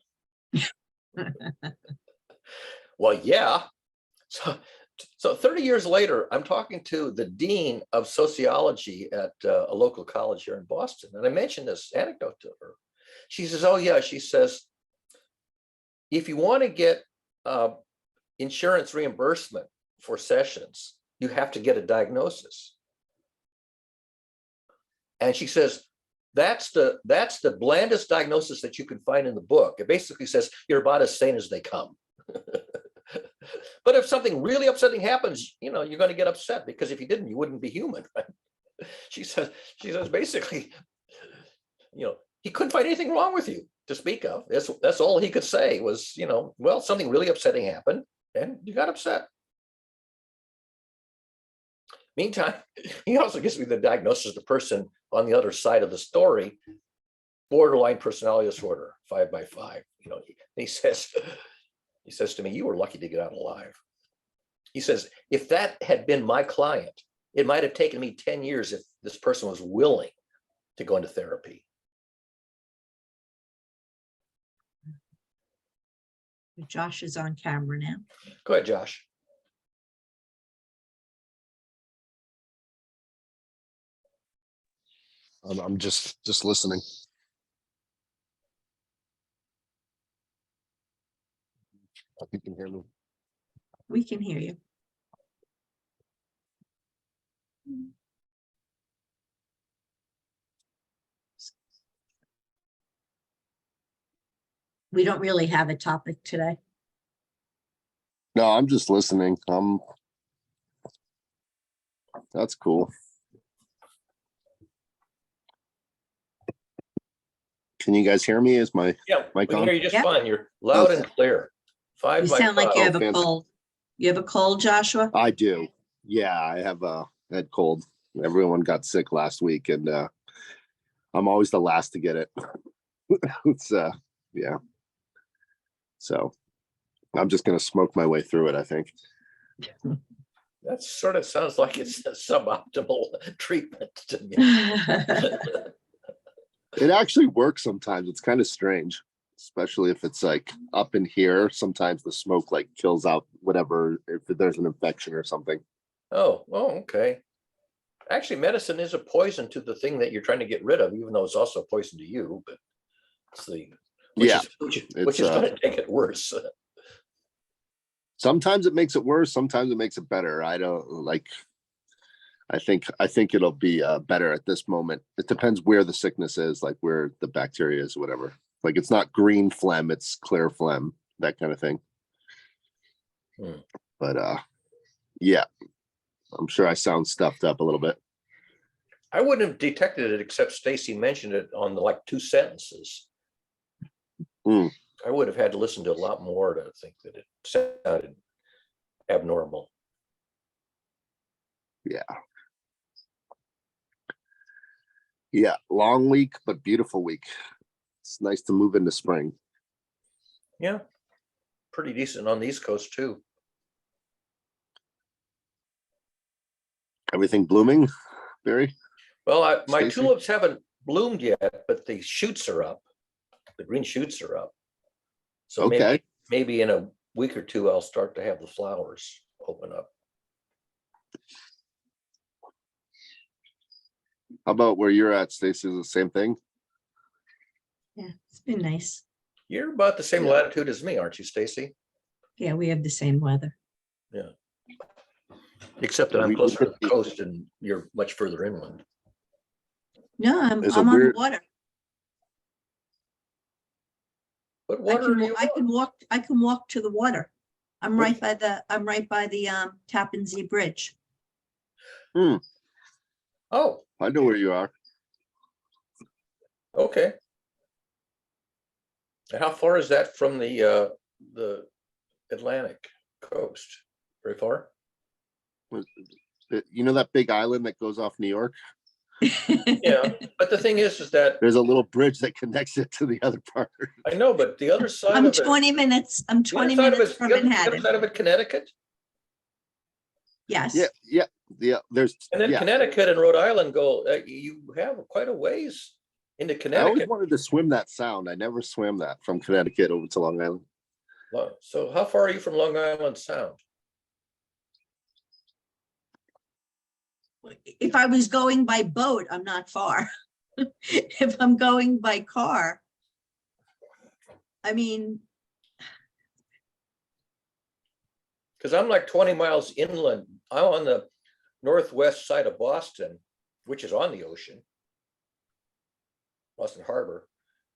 [SPEAKER 2] Well, yeah. So 30 years later, I'm talking to the dean of sociology at a local college here in Boston. And I mentioned this anecdote to her. She says, oh yeah, she says, if you want to get insurance reimbursement for sessions, you have to get a diagnosis. And she says, that's the blandest diagnosis that you can find in the book. It basically says you're about as sane as they come. But if something really upsetting happens, you're going to get upset, because if you didn't, you wouldn't be human. Right? She says basically, he couldn't find anything wrong with you to speak of. That's all he could say was, well, something really upsetting happened and you got upset. Meantime, he also gives me the diagnosis of the person on the other side of the story, borderline personality disorder, 5 by 5. He says to me, you were lucky to get out alive. He says, if that had been my client, it might have taken me 10 years if this person was willing to go into therapy.
[SPEAKER 1] Josh is on camera now.
[SPEAKER 2] Go ahead, Josh.
[SPEAKER 4] I'm just listening. Hope you can hear me.
[SPEAKER 1] We can hear you. We don't really have a topic today.
[SPEAKER 4] No, I'm just listening. That's cool. Can you guys hear me? Is my
[SPEAKER 2] Yeah, we
[SPEAKER 4] mic
[SPEAKER 2] can
[SPEAKER 4] on?
[SPEAKER 2] hear you just
[SPEAKER 1] Yeah.
[SPEAKER 2] fine. You're loud
[SPEAKER 4] Okay.
[SPEAKER 2] and clear. 5
[SPEAKER 1] You
[SPEAKER 2] by
[SPEAKER 1] sound like
[SPEAKER 2] 5.
[SPEAKER 1] you have a
[SPEAKER 4] fancy.
[SPEAKER 1] cold. You have a cold, Joshua?
[SPEAKER 4] I do. Yeah, I have a head cold. Everyone got sick last week, and I'm always the last to get it. It's yeah. So I'm just gonna smoke my way through it, I think.
[SPEAKER 2] That sort of sounds like it's a suboptimal treatment to me.
[SPEAKER 4] It actually works sometimes. It's kind of strange, especially if it's like up in here. Sometimes the smoke like kills out whatever, if there's an infection or something.
[SPEAKER 2] Oh, okay. Actually, medicine is a poison to the thing that you're trying to get rid of, even though it's also a poison to you. But it's the
[SPEAKER 4] Yeah,
[SPEAKER 2] which
[SPEAKER 4] it's,
[SPEAKER 2] is going to take it worse.
[SPEAKER 4] sometimes it makes it worse. Sometimes it makes it better. I don't like, I think it'll be better at this moment. It depends where the sickness is, like where the bacteria is, whatever. Like it's not green phlegm, it's clear phlegm, that kind of thing.
[SPEAKER 2] Hmm.
[SPEAKER 4] But yeah, I'm sure I sound stuffed up a little bit.
[SPEAKER 2] I wouldn't have detected it except Stacy mentioned it on like 2 sentences.
[SPEAKER 4] Hmm.
[SPEAKER 2] I would have had to listen to a lot more to think that it sounded abnormal.
[SPEAKER 4] Yeah, long week, but beautiful week. It's nice to move into spring.
[SPEAKER 2] Yeah, pretty decent on the East Coast too.
[SPEAKER 4] Everything blooming, Barry?
[SPEAKER 2] Well, my
[SPEAKER 4] Stacy?
[SPEAKER 2] tulips haven't bloomed yet, but the shoots are up. The green shoots are up. So
[SPEAKER 4] Okay.
[SPEAKER 2] maybe in a week or two, I'll start to have the flowers open up.
[SPEAKER 4] How about where you're at, Stacy? Is it the same thing?
[SPEAKER 1] Yeah, it's been nice.
[SPEAKER 2] You're about the same
[SPEAKER 4] Yeah.
[SPEAKER 2] latitude as me, aren't you, Stacy?
[SPEAKER 1] Yeah, we have the same weather.
[SPEAKER 2] Yeah. Except that
[SPEAKER 4] Yeah,
[SPEAKER 2] I'm
[SPEAKER 4] we
[SPEAKER 2] closer to
[SPEAKER 4] could
[SPEAKER 2] the
[SPEAKER 4] be-
[SPEAKER 2] coast and you're much further inland.
[SPEAKER 1] No,
[SPEAKER 4] There's a
[SPEAKER 1] I'm on the
[SPEAKER 4] weird-
[SPEAKER 1] water.
[SPEAKER 2] What
[SPEAKER 1] I
[SPEAKER 2] water
[SPEAKER 1] can,
[SPEAKER 2] are you
[SPEAKER 1] I
[SPEAKER 2] on?
[SPEAKER 1] can walk to the water. I'm
[SPEAKER 2] Which-
[SPEAKER 1] I'm right by the Tappan Zee Bridge.
[SPEAKER 4] Hmm,
[SPEAKER 2] Oh,
[SPEAKER 4] I know where you are.
[SPEAKER 2] okay. And how far is that from the Atlantic coast? Very far?
[SPEAKER 4] You know that big island that goes off New York?
[SPEAKER 2] Yeah, but the thing is that
[SPEAKER 4] There's a little bridge that connects it to the other part.
[SPEAKER 2] I know, but the other side
[SPEAKER 1] I'm
[SPEAKER 2] of it,
[SPEAKER 1] 20 minutes, I'm
[SPEAKER 2] the other
[SPEAKER 1] 20
[SPEAKER 2] side of
[SPEAKER 1] minutes
[SPEAKER 2] it,
[SPEAKER 1] from
[SPEAKER 2] the other
[SPEAKER 1] Manhattan.
[SPEAKER 2] side of it, Connecticut,
[SPEAKER 1] Yes.
[SPEAKER 4] Yeah. There's,
[SPEAKER 2] and then
[SPEAKER 4] yeah.
[SPEAKER 2] Connecticut and Rhode Island go. You have quite a ways into
[SPEAKER 4] I always
[SPEAKER 2] Connecticut.
[SPEAKER 4] wanted to swim that sound. I never swam that from Connecticut over to Long Island.
[SPEAKER 2] So how far are you from Long Island Sound?
[SPEAKER 1] If I was going by boat, I'm not far. If I'm going by car, I mean,
[SPEAKER 2] Because I'm like 20 miles inland. I'm on the northwest side of Boston, which is on the ocean, Boston Harbor.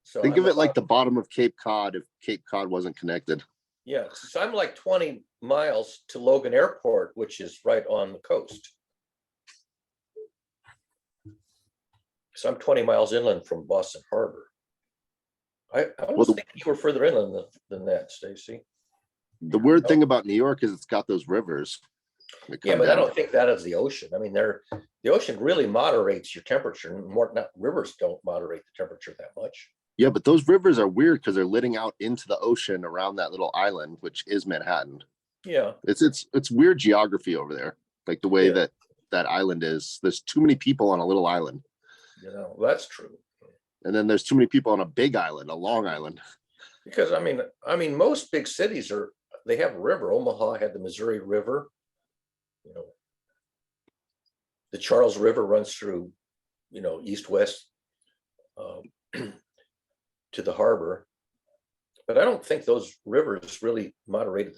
[SPEAKER 2] So
[SPEAKER 4] Think
[SPEAKER 2] I'm
[SPEAKER 4] of it like
[SPEAKER 2] about-
[SPEAKER 4] the bottom of Cape Cod if Cape Cod wasn't connected.
[SPEAKER 2] yeah. So I'm like 20 miles to Logan Airport, which is right on the coast. So I'm 20 miles inland from Boston Harbor. I was
[SPEAKER 4] the-
[SPEAKER 2] thinking you were further inland than that, Stacy.
[SPEAKER 4] The weird thing about New York is it's got those rivers. that
[SPEAKER 2] Yeah,
[SPEAKER 4] come
[SPEAKER 2] but I
[SPEAKER 4] down.
[SPEAKER 2] don't think that is the ocean. I mean, the ocean really moderates your temperature. More, not rivers don't moderate the temperature that much.
[SPEAKER 4] Yeah, but those rivers are weird because they're letting out into the ocean around that little island, which is Manhattan.
[SPEAKER 2] Yeah,
[SPEAKER 4] It's weird geography over there, like the way
[SPEAKER 2] Yeah.
[SPEAKER 4] that island is. There's too many people on a little island,
[SPEAKER 2] that's true.
[SPEAKER 4] and then there's too many people on a big island, a long island.
[SPEAKER 2] Because I mean, most big cities they have a river. Omaha had the Missouri River. You know, the Charles River runs through, east-west to the harbor. But I don't think those rivers really moderated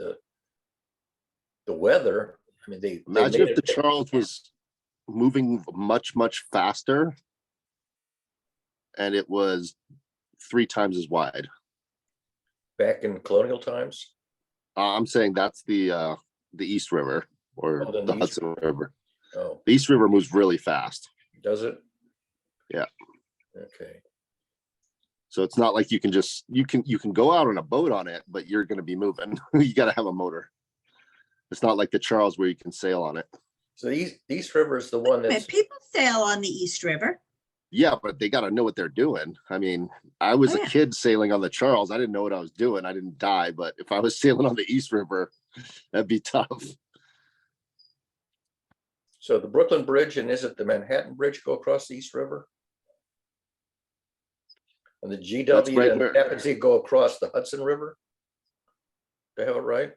[SPEAKER 2] the weather. I mean, they
[SPEAKER 4] Imagine
[SPEAKER 2] made
[SPEAKER 4] if the
[SPEAKER 2] it
[SPEAKER 4] Charles was moving much faster, and it was 3 times as wide.
[SPEAKER 2] back in colonial times.
[SPEAKER 4] I'm saying that's the East River or
[SPEAKER 2] Oh, then
[SPEAKER 4] the
[SPEAKER 2] the East
[SPEAKER 4] Hudson River.
[SPEAKER 2] Oh,
[SPEAKER 4] The East River moves really fast,
[SPEAKER 2] does it?
[SPEAKER 4] Yeah.
[SPEAKER 2] Okay.
[SPEAKER 4] so it's not like you can go out on a boat on it, but you're going to be moving. You got to have a motor. It's not like the Charles where you can sail on it.
[SPEAKER 2] So the East River is the one that's
[SPEAKER 1] people sail on the East River.
[SPEAKER 4] Yeah, but they got to know what they're doing. I mean, I was
[SPEAKER 1] Oh,
[SPEAKER 4] a
[SPEAKER 1] yeah.
[SPEAKER 4] kid sailing on the Charles. I didn't know what I was doing. I didn't die, but if I was sailing on the East River, that'd be tough.
[SPEAKER 2] so the Brooklyn Bridge and is it the Manhattan Bridge go across the East River? And the
[SPEAKER 4] That's
[SPEAKER 2] GW
[SPEAKER 4] right
[SPEAKER 2] and
[SPEAKER 4] where-
[SPEAKER 2] Tappan Zee go across the Hudson River? Do I have it right?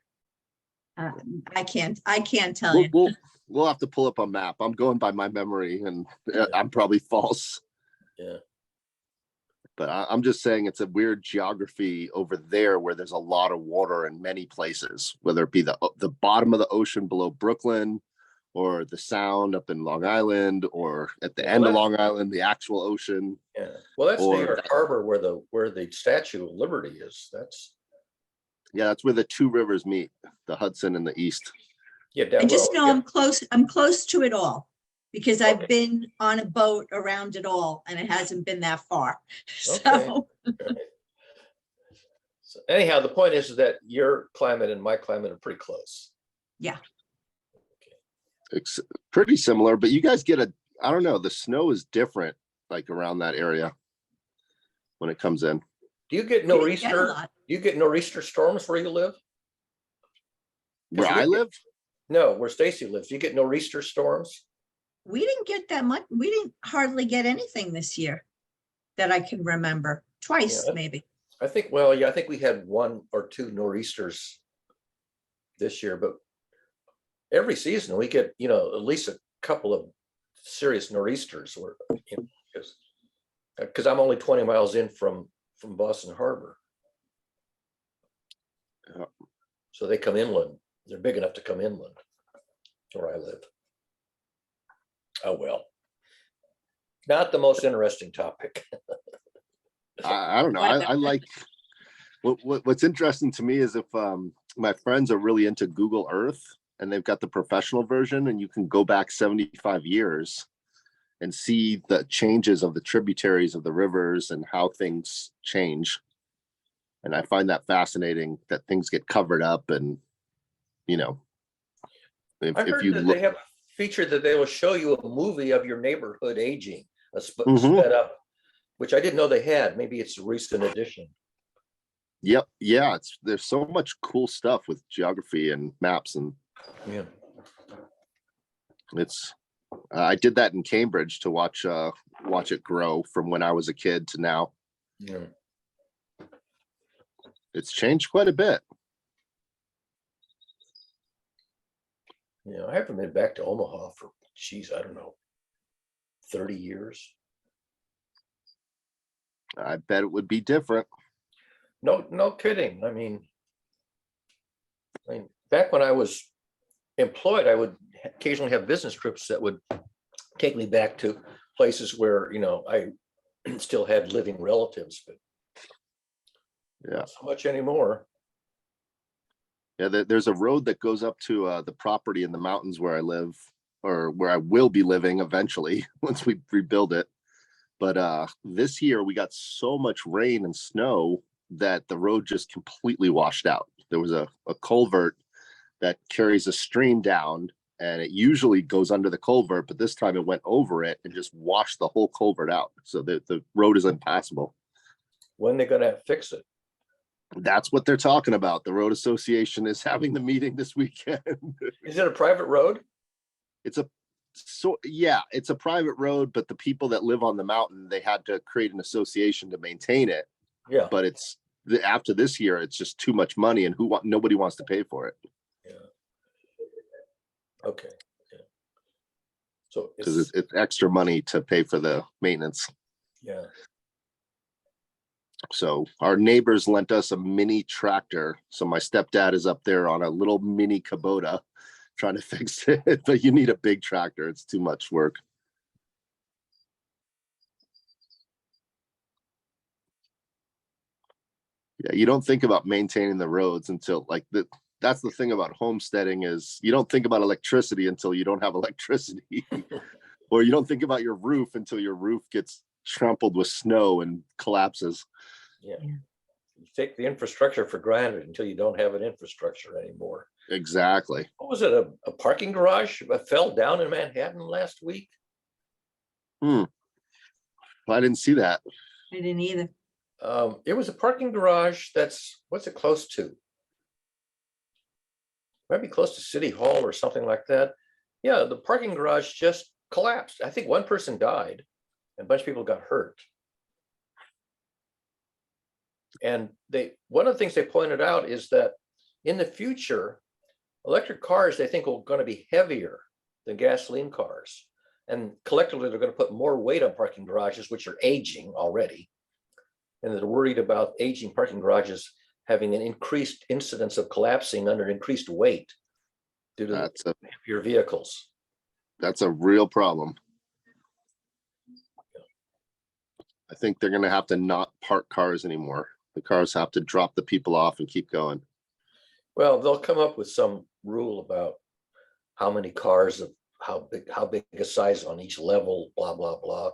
[SPEAKER 1] I can't tell
[SPEAKER 4] We'll,
[SPEAKER 1] you.
[SPEAKER 4] we'll have to pull up a map. I'm going by my memory, and
[SPEAKER 2] Yeah.
[SPEAKER 4] I'm probably false.
[SPEAKER 2] Yeah.
[SPEAKER 4] But I'm just saying it's a weird geography over there where there's a lot of water in many places, whether it be the bottom of the ocean below Brooklyn, or the Sound up in Long Island, or at the end of Long Island, the actual ocean.
[SPEAKER 2] Yeah, well, that's New
[SPEAKER 4] Or
[SPEAKER 2] York Harbor where the Statue of Liberty is. That's
[SPEAKER 4] that's where the two rivers meet, the Hudson and the East.
[SPEAKER 2] yeah.
[SPEAKER 1] I just
[SPEAKER 2] well,
[SPEAKER 1] know
[SPEAKER 2] yeah.
[SPEAKER 1] I'm close to it all because I've
[SPEAKER 2] Okay.
[SPEAKER 1] been on a boat around it all and it hasn't been that far.
[SPEAKER 2] Okay.
[SPEAKER 1] So,
[SPEAKER 2] Right. So anyhow, the point is that your climate and my climate are pretty close.
[SPEAKER 1] yeah.
[SPEAKER 4] It's pretty similar, but you guys get I don't know, the snow is different, like around that area when it comes in.
[SPEAKER 2] Do you get
[SPEAKER 1] We didn't get a
[SPEAKER 2] nor'easter?
[SPEAKER 1] lot.
[SPEAKER 2] Do you get nor'easter storms where you live?
[SPEAKER 4] Where I live?
[SPEAKER 2] No, where Stacy lives. Do you get nor'easter storms?
[SPEAKER 1] We didn't get that much. We didn't hardly get anything this year that I can remember. Twice,
[SPEAKER 2] Yeah.
[SPEAKER 1] maybe.
[SPEAKER 2] I think, well, yeah, I think we had 1 or 2 nor'easters this year, but every season we get, at least a couple of serious nor'easters, or because I'm only 20 miles in from Boston Harbor.
[SPEAKER 4] Yeah.
[SPEAKER 2] So they come inland. They're big enough to come inland where I live. Oh, well. Not the most interesting topic.
[SPEAKER 4] I don't know. I like what's interesting to me is if my friends are really into Google Earth and they've got the professional version, and you can go back 75 years and see the changes of the tributaries of the rivers and how things change. And I find that fascinating that things get covered up, and
[SPEAKER 2] I heard
[SPEAKER 4] you
[SPEAKER 2] that
[SPEAKER 4] look,
[SPEAKER 2] they have a feature that they will show you a movie of your neighborhood aging,
[SPEAKER 4] Mhm.
[SPEAKER 2] sped up, which I didn't know they had. Maybe it's a recent addition.
[SPEAKER 4] yep, yeah, there's so much cool stuff with geography and maps, and
[SPEAKER 2] Yeah.
[SPEAKER 4] it's I did that in Cambridge to watch it grow from when I was a kid to now.
[SPEAKER 2] Yeah.
[SPEAKER 4] It's changed quite a bit.
[SPEAKER 2] I haven't been back to Omaha for, geez, I don't know, 30 years.
[SPEAKER 4] I bet it would be different.
[SPEAKER 2] No kidding. I mean, back when I was employed, I would occasionally have business trips that would take me back to places where, I still had living relatives, but
[SPEAKER 4] Yeah.
[SPEAKER 2] not so much anymore.
[SPEAKER 4] Yeah, there's a road that goes up to the property in the mountains where I live, or where I will be living eventually once we rebuild it. But this year we got so much rain and snow that the road just completely washed out. There was a culvert that carries a stream down, and it usually goes under the culvert, but this time it went over it and just washed the whole culvert out. So the road is impassable.
[SPEAKER 2] When they're going to fix it?
[SPEAKER 4] That's what they're talking about. The road association is having the meeting this weekend.
[SPEAKER 2] Is it a private road?
[SPEAKER 4] It's a private road, but the people that live on the mountain, they had to create an association to maintain it.
[SPEAKER 2] Yeah.
[SPEAKER 4] But after this year, it's just too much money, and nobody wants to pay for it.
[SPEAKER 2] Yeah. Okay. Yeah. So
[SPEAKER 4] Because it's extra money to pay for the maintenance.
[SPEAKER 2] Yeah.
[SPEAKER 4] So our neighbors lent us a mini tractor. So my stepdad is up there on a little mini Kubota trying to fix it, but you need a big tractor. It's too much work. Yeah, you don't think about maintaining the roads until that's the thing about homesteading, is you don't think about electricity until you don't have electricity. Or you don't think about your roof until your roof gets trampled with snow and collapses.
[SPEAKER 2] Yeah. You take the infrastructure for granted until you don't have an infrastructure anymore.
[SPEAKER 4] Exactly.
[SPEAKER 2] What was it? A parking garage fell down in Manhattan last week?
[SPEAKER 4] Well, I didn't see that.
[SPEAKER 1] I didn't either.
[SPEAKER 2] It was a parking garage what's it close to? Might be close to City Hall or something like that. Yeah, the parking garage just collapsed. I think one person died and a bunch of people got hurt. And one of the things they pointed out is that in the future, electric cars, they think, are going to be heavier than gasoline cars. And collectively, they're going to put more weight on parking garages, which are aging already. and they're worried about aging parking garages having an increased incidence of collapsing under increased weight due to your vehicles.
[SPEAKER 4] That's a real problem. I think they're going to have to not park cars anymore. The cars have to drop the people off and keep going.
[SPEAKER 2] Well, they'll come up with some rule about how many cars of how big a size on each level, blah, blah, blah. I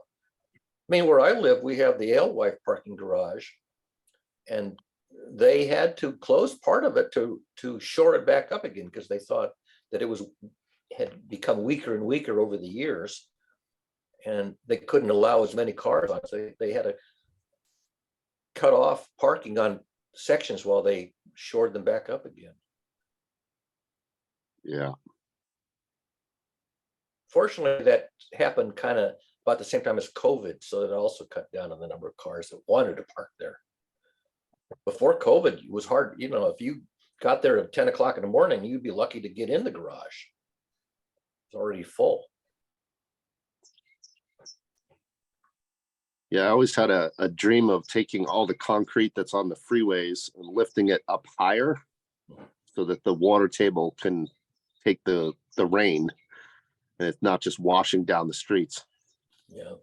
[SPEAKER 2] mean, where I live, we have the alewife parking garage, and they had to close part of it to shore it back up again because they thought that it had become weaker and weaker over the years, and they couldn't allow as many cars on. So they had to cut off parking on sections while they shored them back up again.
[SPEAKER 4] Yeah.
[SPEAKER 2] Fortunately, that happened kind of about the same time as COVID, so it also cut down on the number of cars that wanted to park there. Before COVID, it was hard. You know, if you got there at 10 o'clock in the morning, you'd be lucky to get in the garage. It's already full.
[SPEAKER 4] Yeah, I always had a dream of taking all the concrete that's on the freeways and lifting it up higher so that the water table can take the rain and it's not just washing down the streets.
[SPEAKER 2] Yeah.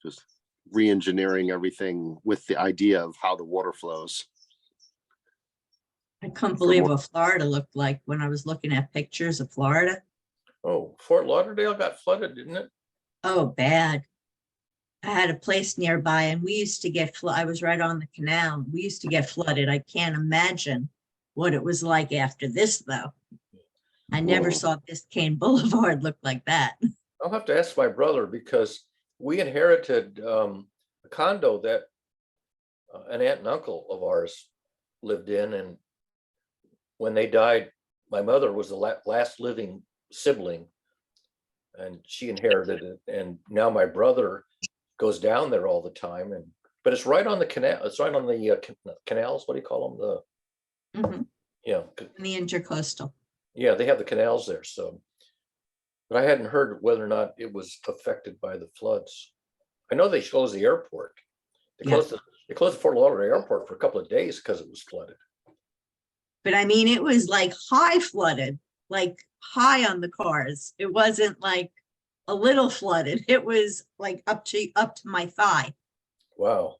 [SPEAKER 4] Just re-engineering everything with the idea of how the water flows.
[SPEAKER 1] I couldn't believe what Florida looked like when I was looking at pictures of Florida.
[SPEAKER 2] Oh, Fort Lauderdale got flooded, didn't it?
[SPEAKER 1] Oh, bad. I had a place nearby and we used to get I was right on the canal. We used to get flooded. I can't imagine what it was like after this, though. I never saw Biscayne Boulevard look like that.
[SPEAKER 2] I'll have to ask my brother because we inherited a condo that an aunt and uncle of ours lived in, and when they died, my mother was the last living sibling, and she inherited it. And now my brother goes down there all the time, but it's right on the canal. It's right on the canals. What do you call them?
[SPEAKER 1] Mhm.
[SPEAKER 2] Yeah,
[SPEAKER 1] In the intercoastal.
[SPEAKER 2] yeah, they have the canals there. So, but I hadn't heard whether or not it was affected by the floods. I know they closed the airport. They
[SPEAKER 1] Yeah.
[SPEAKER 2] closed the Fort Lauderdale airport for a couple of days because it was flooded.
[SPEAKER 1] But I mean, it was like high flooded, like high on the cars. It wasn't like a little flooded. It was like up to my thigh.
[SPEAKER 2] Wow,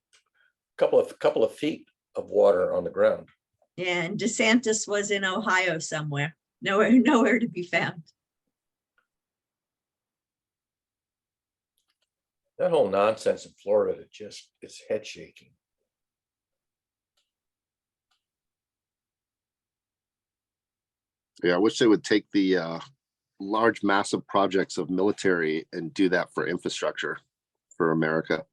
[SPEAKER 2] couple of feet of water on the ground.
[SPEAKER 1] Yeah, and DeSantis was in Ohio somewhere. Nowhere to be found.
[SPEAKER 2] That whole nonsense in Florida, it's head shaking.
[SPEAKER 4] Yeah, I wish they would take the large, massive projects of military and do that for infrastructure for America.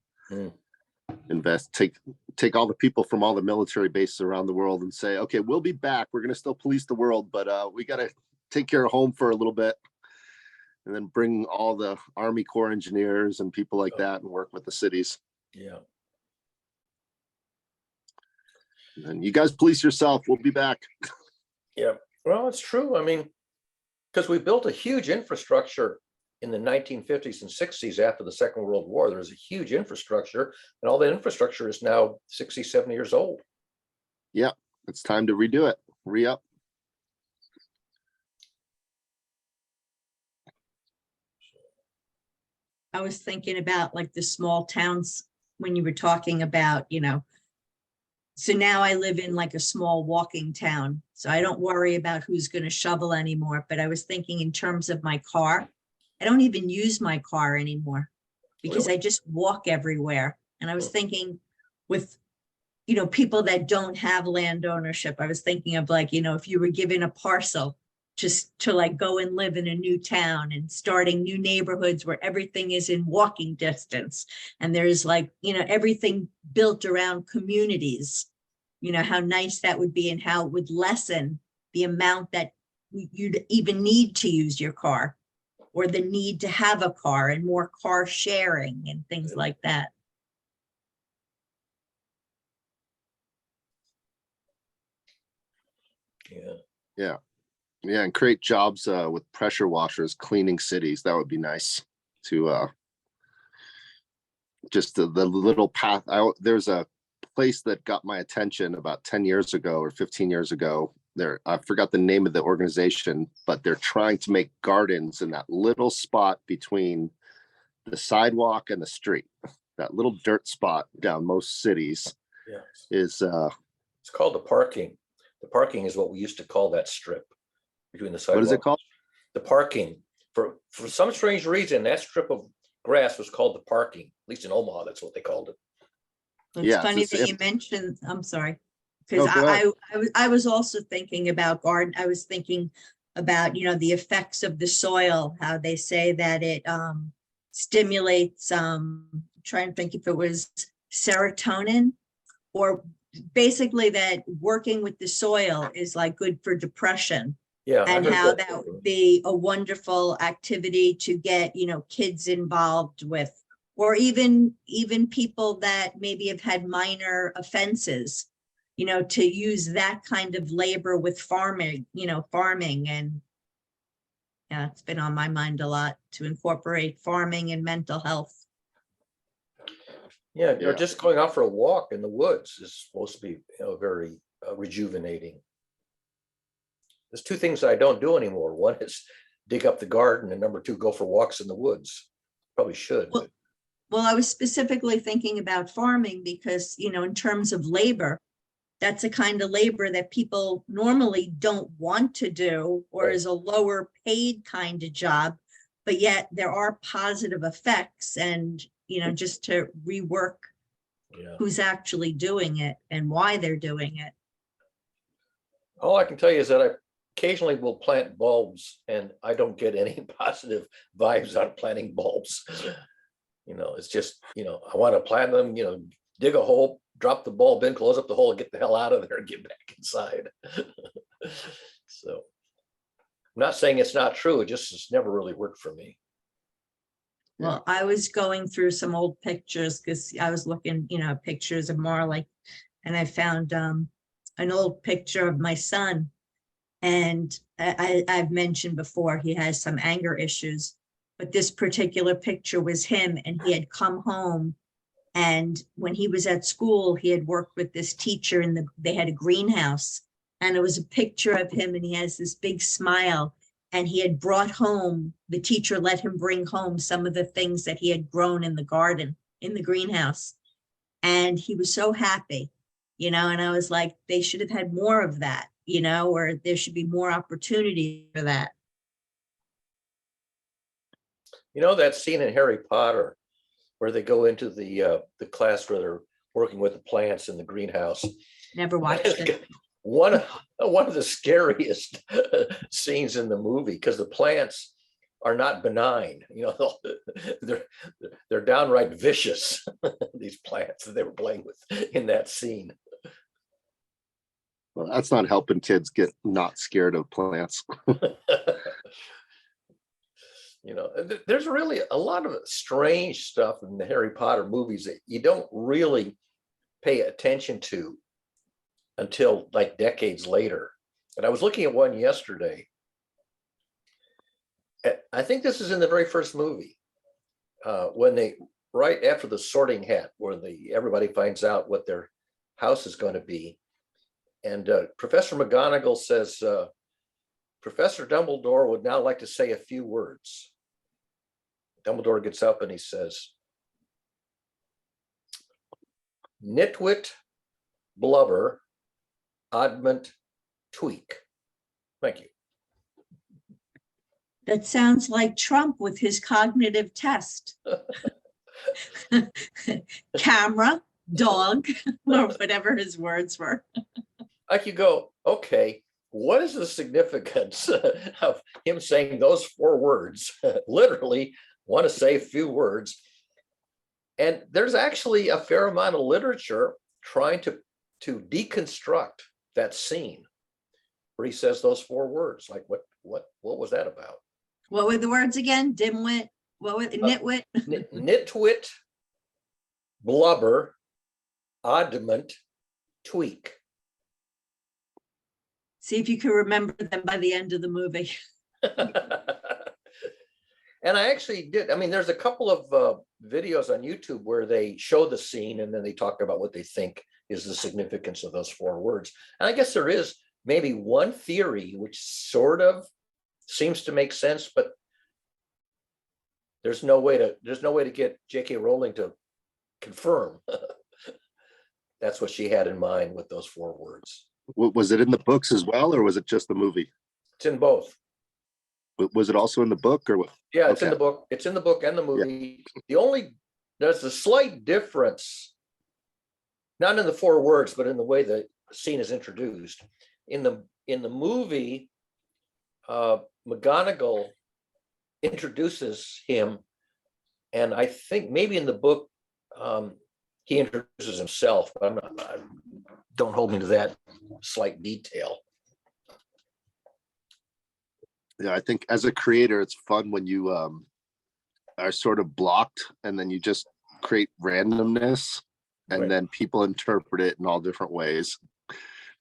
[SPEAKER 4] Take all the people from all the military bases around the world and say, okay, we'll be back. We're going to still police the world, but we got to take care of home for a little bit. And then bring all the Army Corps engineers and people like that and work with the cities.
[SPEAKER 2] Yeah.
[SPEAKER 4] And you guys police yourself. We'll be back.
[SPEAKER 2] Yeah. Well, it's true. I mean, because we built a huge infrastructure in the 1950s and 60s after the Second World War. There was a huge infrastructure, and all that infrastructure is now 60, 70 years old.
[SPEAKER 4] Yeah, it's time to redo it. Re-up.
[SPEAKER 1] I was thinking about like the small towns when you were talking about, so now I live in like a small walking town. So I don't worry about who's going to shovel anymore. But I was thinking in terms of my car, I don't even use my car anymore because
[SPEAKER 2] Really?
[SPEAKER 1] I just walk everywhere. And I was thinking with, people that don't have land ownership, I was thinking of like, if you were given a parcel just to like go and live in a new town and starting new neighborhoods where everything is in walking distance. And there's like, everything built around communities, how nice that would be and how it would lessen the amount that you'd even need to use your car or the need to have a car and more car sharing and things like that.
[SPEAKER 2] Yeah.
[SPEAKER 4] Yeah, and create jobs with pressure washers cleaning cities. That would be nice to just the little path. There's a place that got my attention about 10 years ago or 15 years ago. I forgot the name of the organization, but they're trying to make gardens in that little spot between the sidewalk and the street. That little dirt spot down most cities
[SPEAKER 2] Yeah.
[SPEAKER 4] is
[SPEAKER 2] It's called the parking. The parking is what we used to call that strip between the sidewalk.
[SPEAKER 4] what is it called?
[SPEAKER 2] The parking. For some strange reason, that strip of grass was called the parking. At least in Omaha, that's what they called it.
[SPEAKER 1] It's
[SPEAKER 4] Yeah,
[SPEAKER 1] funny
[SPEAKER 4] it's-
[SPEAKER 1] that you mentioned, I'm sorry. Because
[SPEAKER 4] No, go ahead.
[SPEAKER 1] I was also thinking about garden. I was thinking about, the effects of the soil, how they say that it stimulates, trying to think if it was serotonin, or basically that working with the soil is like good for depression.
[SPEAKER 2] Yeah. I
[SPEAKER 1] And
[SPEAKER 2] heard
[SPEAKER 1] how that would be a wonderful activity to get, kids involved with, or even people that maybe have had minor offenses, to use that kind of labor with farming, and yeah, it's been on my mind a lot to incorporate farming and mental health.
[SPEAKER 2] Yeah, or
[SPEAKER 4] Yeah.
[SPEAKER 2] just going out for a walk in the woods is supposed to be very rejuvenating. There's two things I don't do anymore. One is dig up the garden, and number two, go for walks in the woods. Probably should.
[SPEAKER 1] Well, Well, I was specifically thinking about farming because, in terms of labor, that's a kind of labor that people normally don't want to do, or
[SPEAKER 2] Right.
[SPEAKER 1] is a lower paid kind of job, but yet there are positive effects, and, just to rework
[SPEAKER 2] Yeah.
[SPEAKER 1] who's actually doing it and why they're doing it.
[SPEAKER 2] All I can tell you is that I occasionally will plant bulbs, and I don't get any positive vibes out of planting bulbs. It's just, I want to plant them, dig a hole, drop the bulb in, close up the hole, and get the hell out of there and get back inside. So I'm not saying it's not true. It just has never really worked for me.
[SPEAKER 1] Well, I was going through some old pictures because I was looking, pictures of Marley, and I found an old picture of my son. And I've mentioned before, he has some anger issues, but this particular picture was him, and he had come home. And when he was at school, he had worked with this teacher, and they had a greenhouse, and it was a picture of him, and he has this big smile. And he had brought home, the teacher let him bring home some of the things that he had grown in the garden, in the greenhouse. And he was so happy, and I was like, they should have had more of that, or there should be more opportunity for that.
[SPEAKER 2] That scene in Harry Potter where they go into the class where they're working with the plants in the greenhouse.
[SPEAKER 1] Never watched it.
[SPEAKER 2] One of the scariest scenes in the movie, because the plants are not benign. They're downright vicious. These plants that they were playing with in that scene.
[SPEAKER 4] Well, that's not helping kids get not scared of plants.
[SPEAKER 2] There's really a lot of strange stuff in the Harry Potter movies that you don't really pay attention to until like decades later. And I was looking at one yesterday. I think this is in the very first movie, when they, right after the Sorting Hat, where everybody finds out what their house is going to be. And Professor McGonagall says, Professor Dumbledore would now like to say a few words. Dumbledore gets up and he says, nitwit, blubber, oddment, tweak. Thank you.
[SPEAKER 1] That sounds like Trump with his cognitive test. Camera, dog, or whatever his words were.
[SPEAKER 2] Like you go, okay, what is the significance of him saying those 4 words? Literally want to say a few words. And there's actually a fair amount of literature trying to deconstruct that scene where he says those 4 words. Like what was that about?
[SPEAKER 1] What were the words again? Dimwit, what was nitwit?
[SPEAKER 2] Nitwit, blubber, oddment, tweak.
[SPEAKER 1] See if you can remember them by the end of the movie.
[SPEAKER 2] And I actually did. I mean, there's a couple of videos on YouTube where they show the scene and then they talk about what they think is the significance of those 4 words. And I guess there is maybe one theory which sort of seems to make sense, but there's no way to get J.K. Rowling to confirm that's what she had in mind with those 4 words.
[SPEAKER 4] Was it in the books as well, or was it just the movie?
[SPEAKER 2] It's in both.
[SPEAKER 4] Was it also in the book, or what?
[SPEAKER 2] Yeah, it's in
[SPEAKER 4] Okay.
[SPEAKER 2] the book. It's in the book and the movie. There's a slight difference, not in the 4 words, but in the way the scene is introduced. In the movie, McGonagall introduces him, and I think maybe in the book he introduces himself, but don't hold me to that slight detail.
[SPEAKER 4] Yeah, I think as a creator, it's fun when you are sort of blocked and then you just create randomness, and
[SPEAKER 2] Right.
[SPEAKER 4] then people interpret it in all different ways.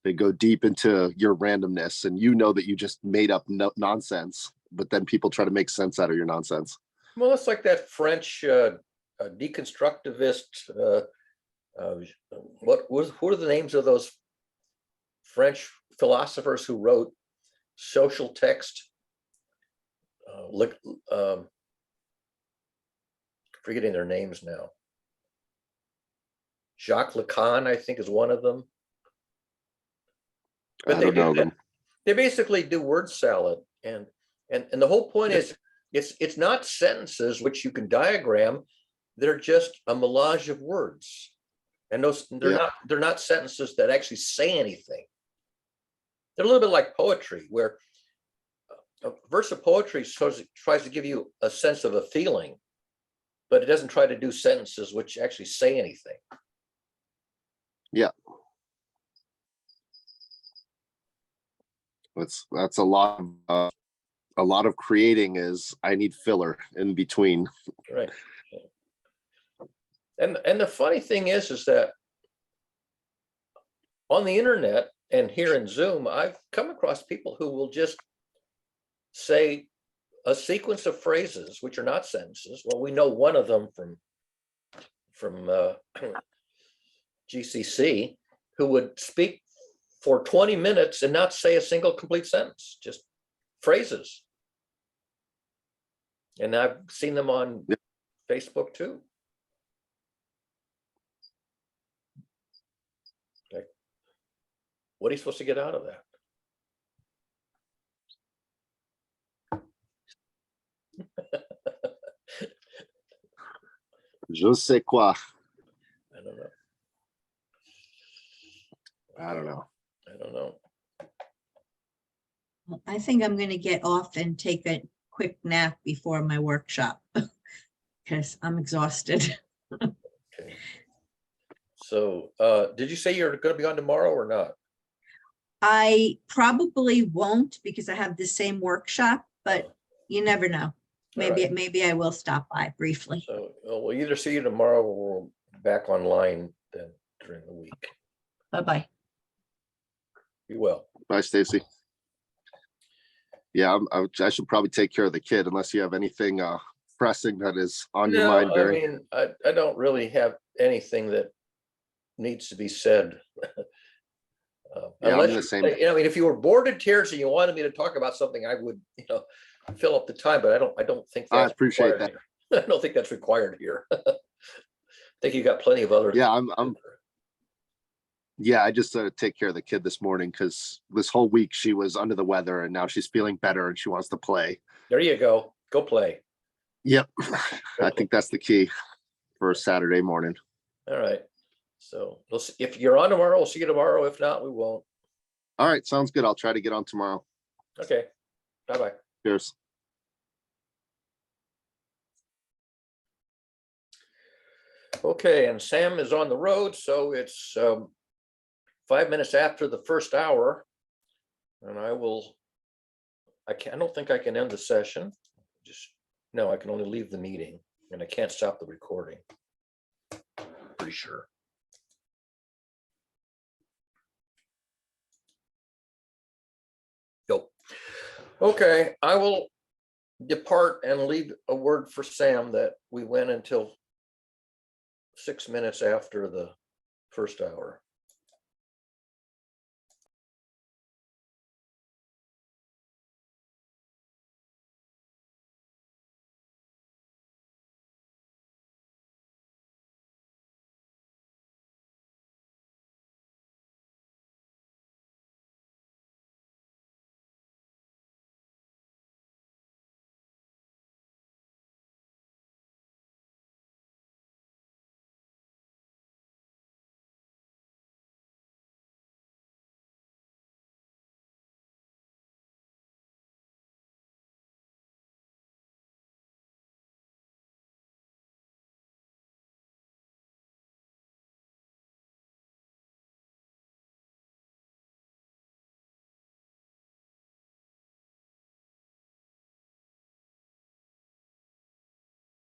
[SPEAKER 4] They go deep into your randomness, and you know that you just made up nonsense, but then people try to make sense out of your nonsense.
[SPEAKER 2] Well, it's like that French deconstructivist. Who are the names of those French philosophers who wrote social text? Forgetting their names now. Jacques Lacan, I think, is one of them. But
[SPEAKER 4] I don't know them.
[SPEAKER 2] they basically do word salad, and the whole point is it's not sentences which you can diagram. They're just a melange of words, and they're not sentences that actually say anything. They're a little bit like poetry, where a verse of poetry tries to give you a sense of a feeling, but it doesn't try to do sentences which actually say anything.
[SPEAKER 4] Yeah. That's a lot of creating is I need filler in between.
[SPEAKER 2] Right. And the funny thing is that on the internet and here in Zoom, I've come across people who will just say a sequence of phrases which are not sentences. Well, we know one of them from GCC, who would speak for 20 minutes and not say a single complete sentence, just phrases. And I've seen them on Facebook too. Like, what are you supposed to get out of that?
[SPEAKER 4] Je sais quoi.
[SPEAKER 2] I don't know.
[SPEAKER 4] I don't know.
[SPEAKER 2] I don't know.
[SPEAKER 1] I think I'm gonna get off and take a quick nap before my workshop because I'm exhausted.
[SPEAKER 2] Okay. So did you say you're going to be on tomorrow or not?
[SPEAKER 1] I probably won't because I have the same workshop, but
[SPEAKER 2] Oh,
[SPEAKER 1] you never know. Maybe,
[SPEAKER 2] right.
[SPEAKER 1] maybe I will stop by briefly.
[SPEAKER 2] So we'll either see you tomorrow or we're back online then during the week.
[SPEAKER 1] Bye-bye.
[SPEAKER 2] Be well.
[SPEAKER 4] Bye, Stacy. Yeah, I should probably take care of the kid unless you have anything pressing that is on your mind,
[SPEAKER 2] I
[SPEAKER 4] Barry.
[SPEAKER 2] mean, I don't really have anything that needs to be said.
[SPEAKER 4] Yeah, I'm the same.
[SPEAKER 2] I mean, if you were bored to tears and you wanted me to talk about something, I would, fill up the time, but I don't think
[SPEAKER 4] I
[SPEAKER 2] that's
[SPEAKER 4] appreciate
[SPEAKER 2] required here. I don't think that's required here. I think you got plenty of other.
[SPEAKER 4] Yeah, Yeah, I just take care of the kid this morning because this whole week she was under the weather and now she's feeling better and she wants to play.
[SPEAKER 2] There you go. Go play.
[SPEAKER 4] Yep. I think that's the key for a Saturday morning.
[SPEAKER 2] All right. So we'll see. If you're on tomorrow, we'll see you tomorrow. If not, we won't.
[SPEAKER 4] All right, sounds good. I'll try to get on tomorrow.
[SPEAKER 2] Okay. Bye-bye.
[SPEAKER 4] Cheers.
[SPEAKER 2] Okay, and Sam is on the road, so it's 5 minutes after the first hour. And I don't think I can end the session. No, I can only leave the meeting and I can't stop the recording. Pretty sure. Go. Okay, I will depart and leave a word for Sam that we went until 6 minutes after the first hour.